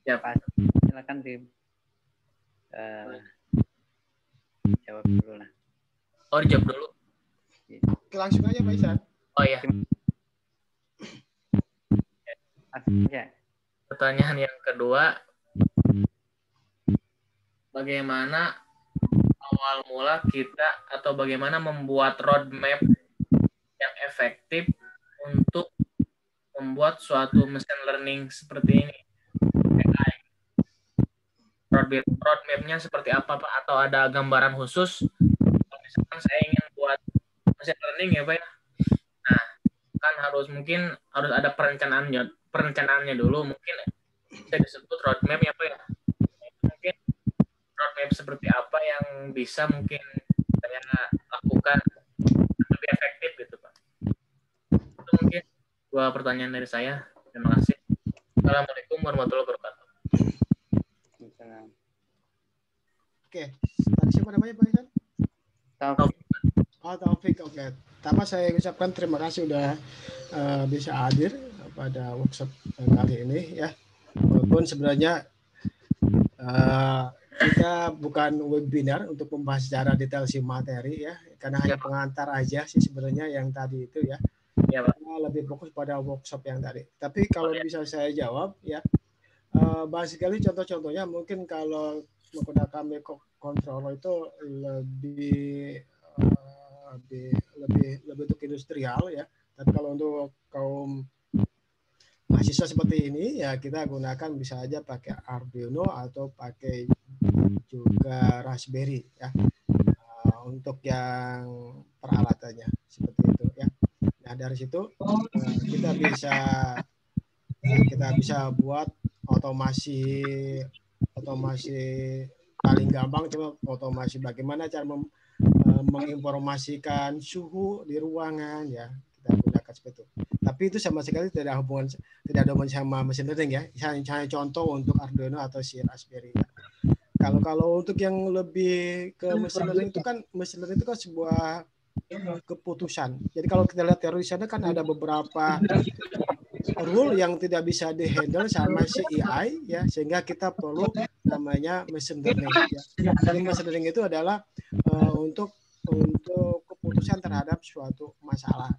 Ya Pak, silakan jawab dulu lah. Oh, dijawab dulu. Langsung aja Pak Ihsan. Oh iya. Pertanyaan yang kedua, bagaimana awal mula kita atau bagaimana membuat roadmap yang efektif untuk membuat suatu machine learning seperti ini? AI. Roadmap-nya seperti apa Pak? Atau ada gambaran khusus? Kalau misalkan saya ingin buat machine learning ya Pak ya. Nah, kan mungkin harus ada perencanaannya dulu, mungkin bisa disebut roadmap ya Pak ya. Mungkin roadmap seperti apa yang bisa mungkin saya lakukan lebih efektif gitu Pak. Itu mungkin 2 pertanyaan dari saya. Terima kasih. Assalamualaikum warahmatullahi wabarakatuh. Oke, tadi siapa namanya Pak Ihsan? Taufik. Oh, Taufik. Oke. Pertama saya ucapkan terima kasih sudah bisa hadir pada workshop kali ini ya. Walaupun sebenarnya kita bukan webinar untuk membahas secara detail si materi ya, karena hanya pengantar aja sih sebenarnya yang tadi itu ya. Ya, Pak. Kita lebih fokus pada workshop yang tadi. Tapi kalau bisa saya jawab ya, banyak sekali contoh-contohnya. Mungkin kalau menggunakan microcontroller itu lebih untuk industrial ya. Tapi kalau untuk kaum mahasiswa seperti ini ya kita gunakan bisa aja pakai Arduino atau pakai juga Raspberry ya, untuk yang peralatannya seperti itu ya. Nah dari situ kita bisa buat otomasi paling gampang, cuma otomasi bagaimana cara menginformasikan suhu di ruangan ya, kita gunakan seperti itu. Tapi itu sama sekali tidak ada hubungan sama mesin learning ya. Hanya contoh untuk Arduino atau si Raspberry ya. Kalau untuk yang lebih ke mesin learning itu kan sebuah keputusan. Jadi kalau kita lihat teori sana kan ada beberapa rule yang tidak bisa dihandle sama si AI ya, sehingga kita perlu namanya machine learning ya. Jadi machine learning itu adalah untuk keputusan terhadap suatu masalah.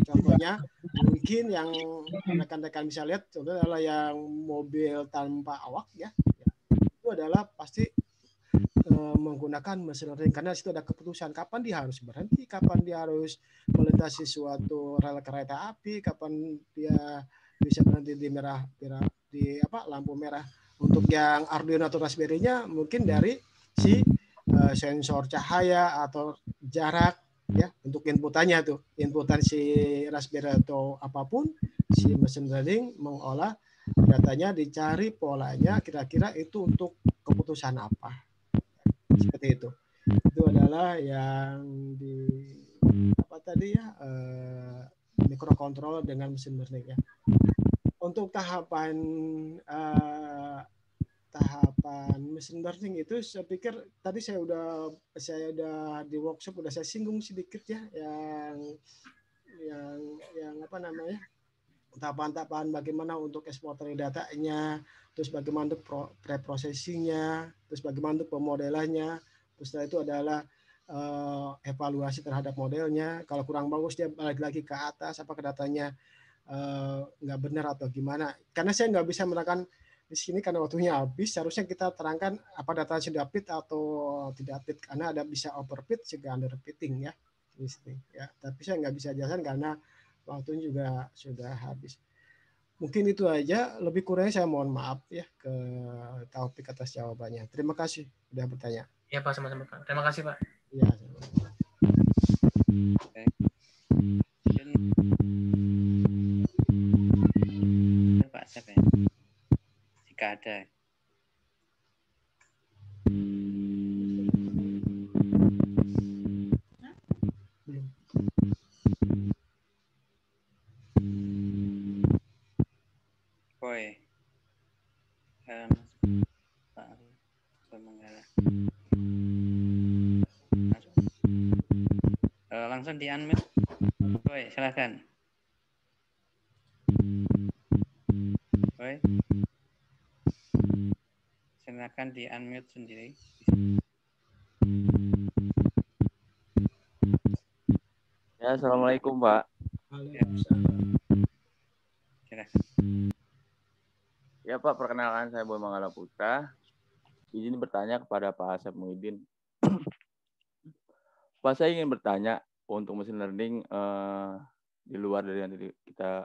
Contohnya mungkin yang rekan-rekan bisa lihat contohnya adalah yang mobil tanpa awak ya. Itu adalah pasti menggunakan mesin learning karena situ ada keputusan kapan dia harus berhenti, kapan dia harus melintasi suatu rel kereta api, kapan dia bisa berhenti di lampu merah. Untuk yang Arduino atau Raspberry-nya mungkin dari si sensor cahaya atau jarak ya, untuk inputannya tuh, inputan si Raspberry atau apapun, si mesin learning mengolah datanya, dicari polanya kira-kira itu untuk keputusan apa. Seperti itu. Itu adalah yang di microcontroller dengan mesin learning ya. Untuk tahapan mesin learning itu saya pikir tadi saya udah di workshop udah saya singgung sedikit ya, yang tahapan-tahapan bagaimana untuk eksploitasi datanya, terus bagaimana untuk preprocessingnya, terus bagaimana untuk pemodelannya, terus setelah itu adalah evaluasi terhadap modelnya. Kalau kurang bagus dia balik lagi ke atas, apakah datanya nggak benar atau gimana. Karena saya nggak bisa menerangkan di sini karena waktunya habis. Seharusnya kita terangkan apa data sudah fit atau tidak fit, karena ada bisa overfit juga underfitting ya di sini ya. Tapi saya nggak bisa jelaskan karena waktunya juga sudah habis. Mungkin itu aja, lebih kurangnya saya mohon maaf ya ke Taufik atas jawabannya. Terima kasih sudah bertanya. Ya Pak, sama-sama Pak. Terima kasih Pak. Ya. Oke. Pak siapa ya? Jika ada. Boy. Langsung di unmute. Boy, silakan. Boy. Silakan di unmute sendiri. Ya, assalamualaikum Pak. Waalaikumsalam. Ya Pak, perkenalkan saya Boy Manggala Putra. Izin bertanya kepada Pak Asep Muhyiddin. Pak, saya ingin bertanya untuk mesin learning di luar dari yang kita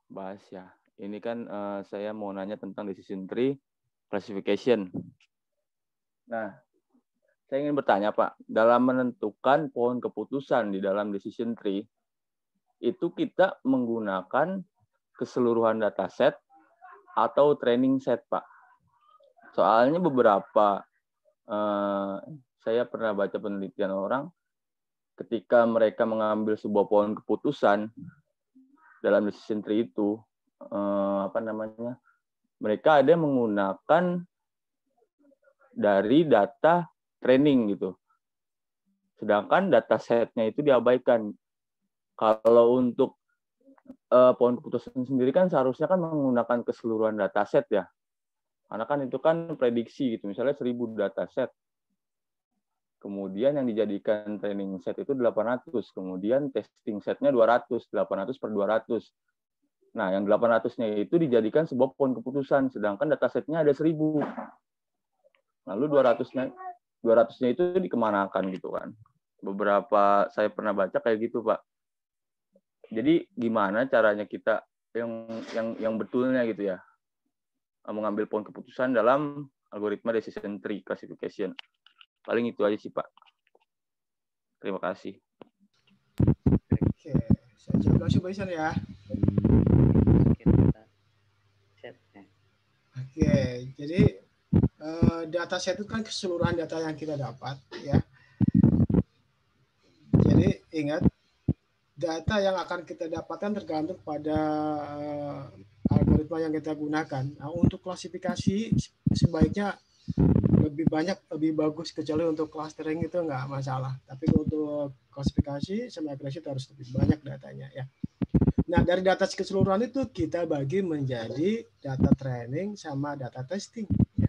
bahas ya. Ini kan saya mau nanya tentang decision tree classification. Nah, saya ingin bertanya Pak, dalam menentukan pohon keputusan di dalam decision tree, itu kita menggunakan keseluruhan dataset atau training set Pak? Soalnya beberapa saya pernah baca penelitian orang ketika mereka mengambil sebuah pohon keputusan dalam decision tree itu mereka ada menggunakan dari data training gitu, sedangkan data setnya itu diabaikan. Kalau untuk pohon keputusan sendiri kan seharusnya kan menggunakan keseluruhan dataset ya. Karena kan itu kan prediksi gitu. Misalnya 1000 dataset. Kemudian yang dijadikan training set itu 800. Kemudian testing setnya 200. 800 per 200. Nah, yang 800-nya itu dijadikan sebuah pohon keputusan. Sedangkan datasetnya ada 1000. Lalu 200-nya itu dikemanakan gitu kan. Beberapa saya pernah baca kayak gitu, Pak. Jadi gimana caranya kita yang betulnya gitu ya, mengambil poin keputusan dalam algoritma decision tree classification. Paling itu aja sih, Pak. Terima kasih. Oke, saya jawab langsung Pak Ihsan ya. Oke, jadi dataset itu kan keseluruhan data yang kita dapat ya. Jadi ingat, data yang akan kita dapatkan tergantung pada algoritma yang kita gunakan. Nah, untuk klasifikasi sebaiknya lebih banyak, lebih bagus, kecuali untuk clustering itu nggak masalah. Tapi untuk klasifikasi sama aggregate harus lebih banyak datanya ya. Nah, dari data keseluruhan itu kita bagi menjadi data training sama data testing. Ya.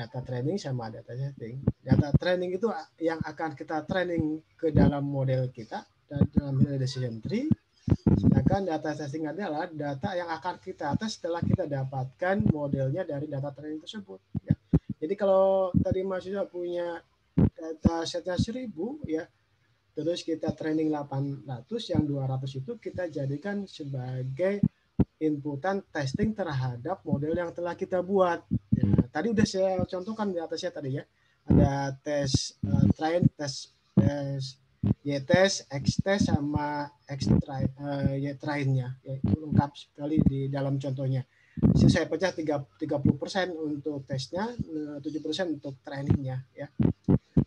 Data training sama data testing. Data training itu yang akan kita training ke dalam model kita dalam decision tree, sedangkan data testing adalah data yang akan kita tes setelah kita dapatkan modelnya dari data training tersebut. Ya. Jadi kalau tadi mahasiswa punya data setnya 1000 ya, terus kita training 800, yang 200 itu kita jadikan sebagai inputan testing terhadap model yang telah kita buat. Ya, tadi udah saya contohkan di atasnya tadi ya, ada tes train, tes Y-test, X-test, sama Y-trainnya. Ya, itu lengkap sekali di dalam contohnya. Jadi saya pecah 30% untuk tesnya, 7% untuk trainingnya. Ya.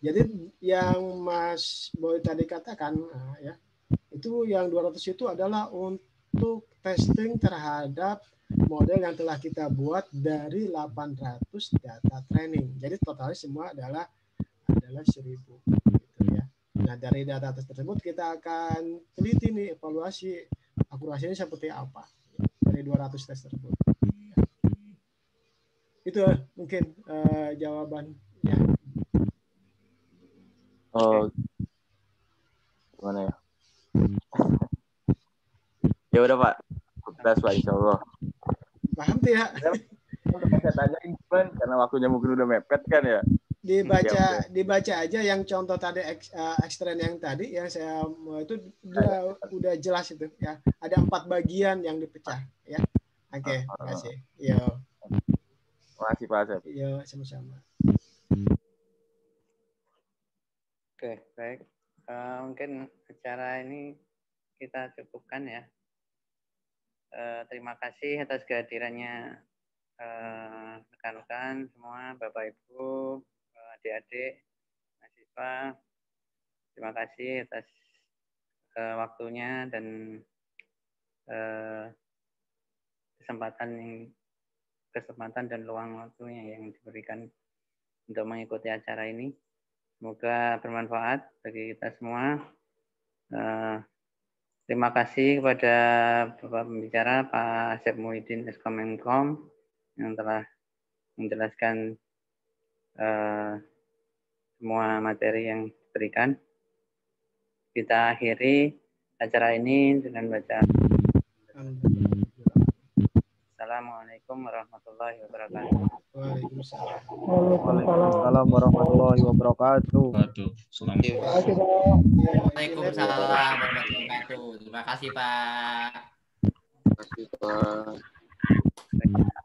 Jadi yang Mas Boy tadi katakan, ya, itu yang 200 itu adalah untuk testing terhadap model yang telah kita buat dari 800 data training. Jadi totalnya semua adalah 1000. Nah, dari data tersebut kita akan teliti nih, evaluasi akurasinya seperti apa dari 200 tes tersebut. Itu mungkin jawabannya. Oh, gimana ya? Ya udah Pak, sukses Pak, insya Allah. Paham tidak? Untuk saya tanyain karena waktunya mungkin udah mepet kan ya. Dibaca aja yang contoh tadi ekstren yang tadi yang saya itu udah jelas itu ya. Ada 4 bagian yang dipecah ya. Oke, terima kasih. Yo. Terima kasih Pak Asep. Yo, sama-sama. Oke, baik. Mungkin acara ini kita cukupkan ya. Terima kasih atas kehadirannya rekan-rekan semua, Bapak Ibu, adik-adik, mahasiswa. Terima kasih atas waktunya dan kesempatan dan luang waktunya yang diberikan untuk mengikuti acara ini. Semoga bermanfaat bagi kita semua. Terima kasih kepada Bapak Pembicara, Pak Asep Muhyiddin, Eskom yang telah menjelaskan semua materi yang diberikan. Kita akhiri acara ini dengan baca. Assalamualaikum warahmatullahi wabarakatuh. Waalaikumsalam. Waalaikumsalam warahmatullahi wabarakatuh. Waalaikumsalam warahmatullahi wabarakatuh. Terima kasih Pak. Terima kasih Pak.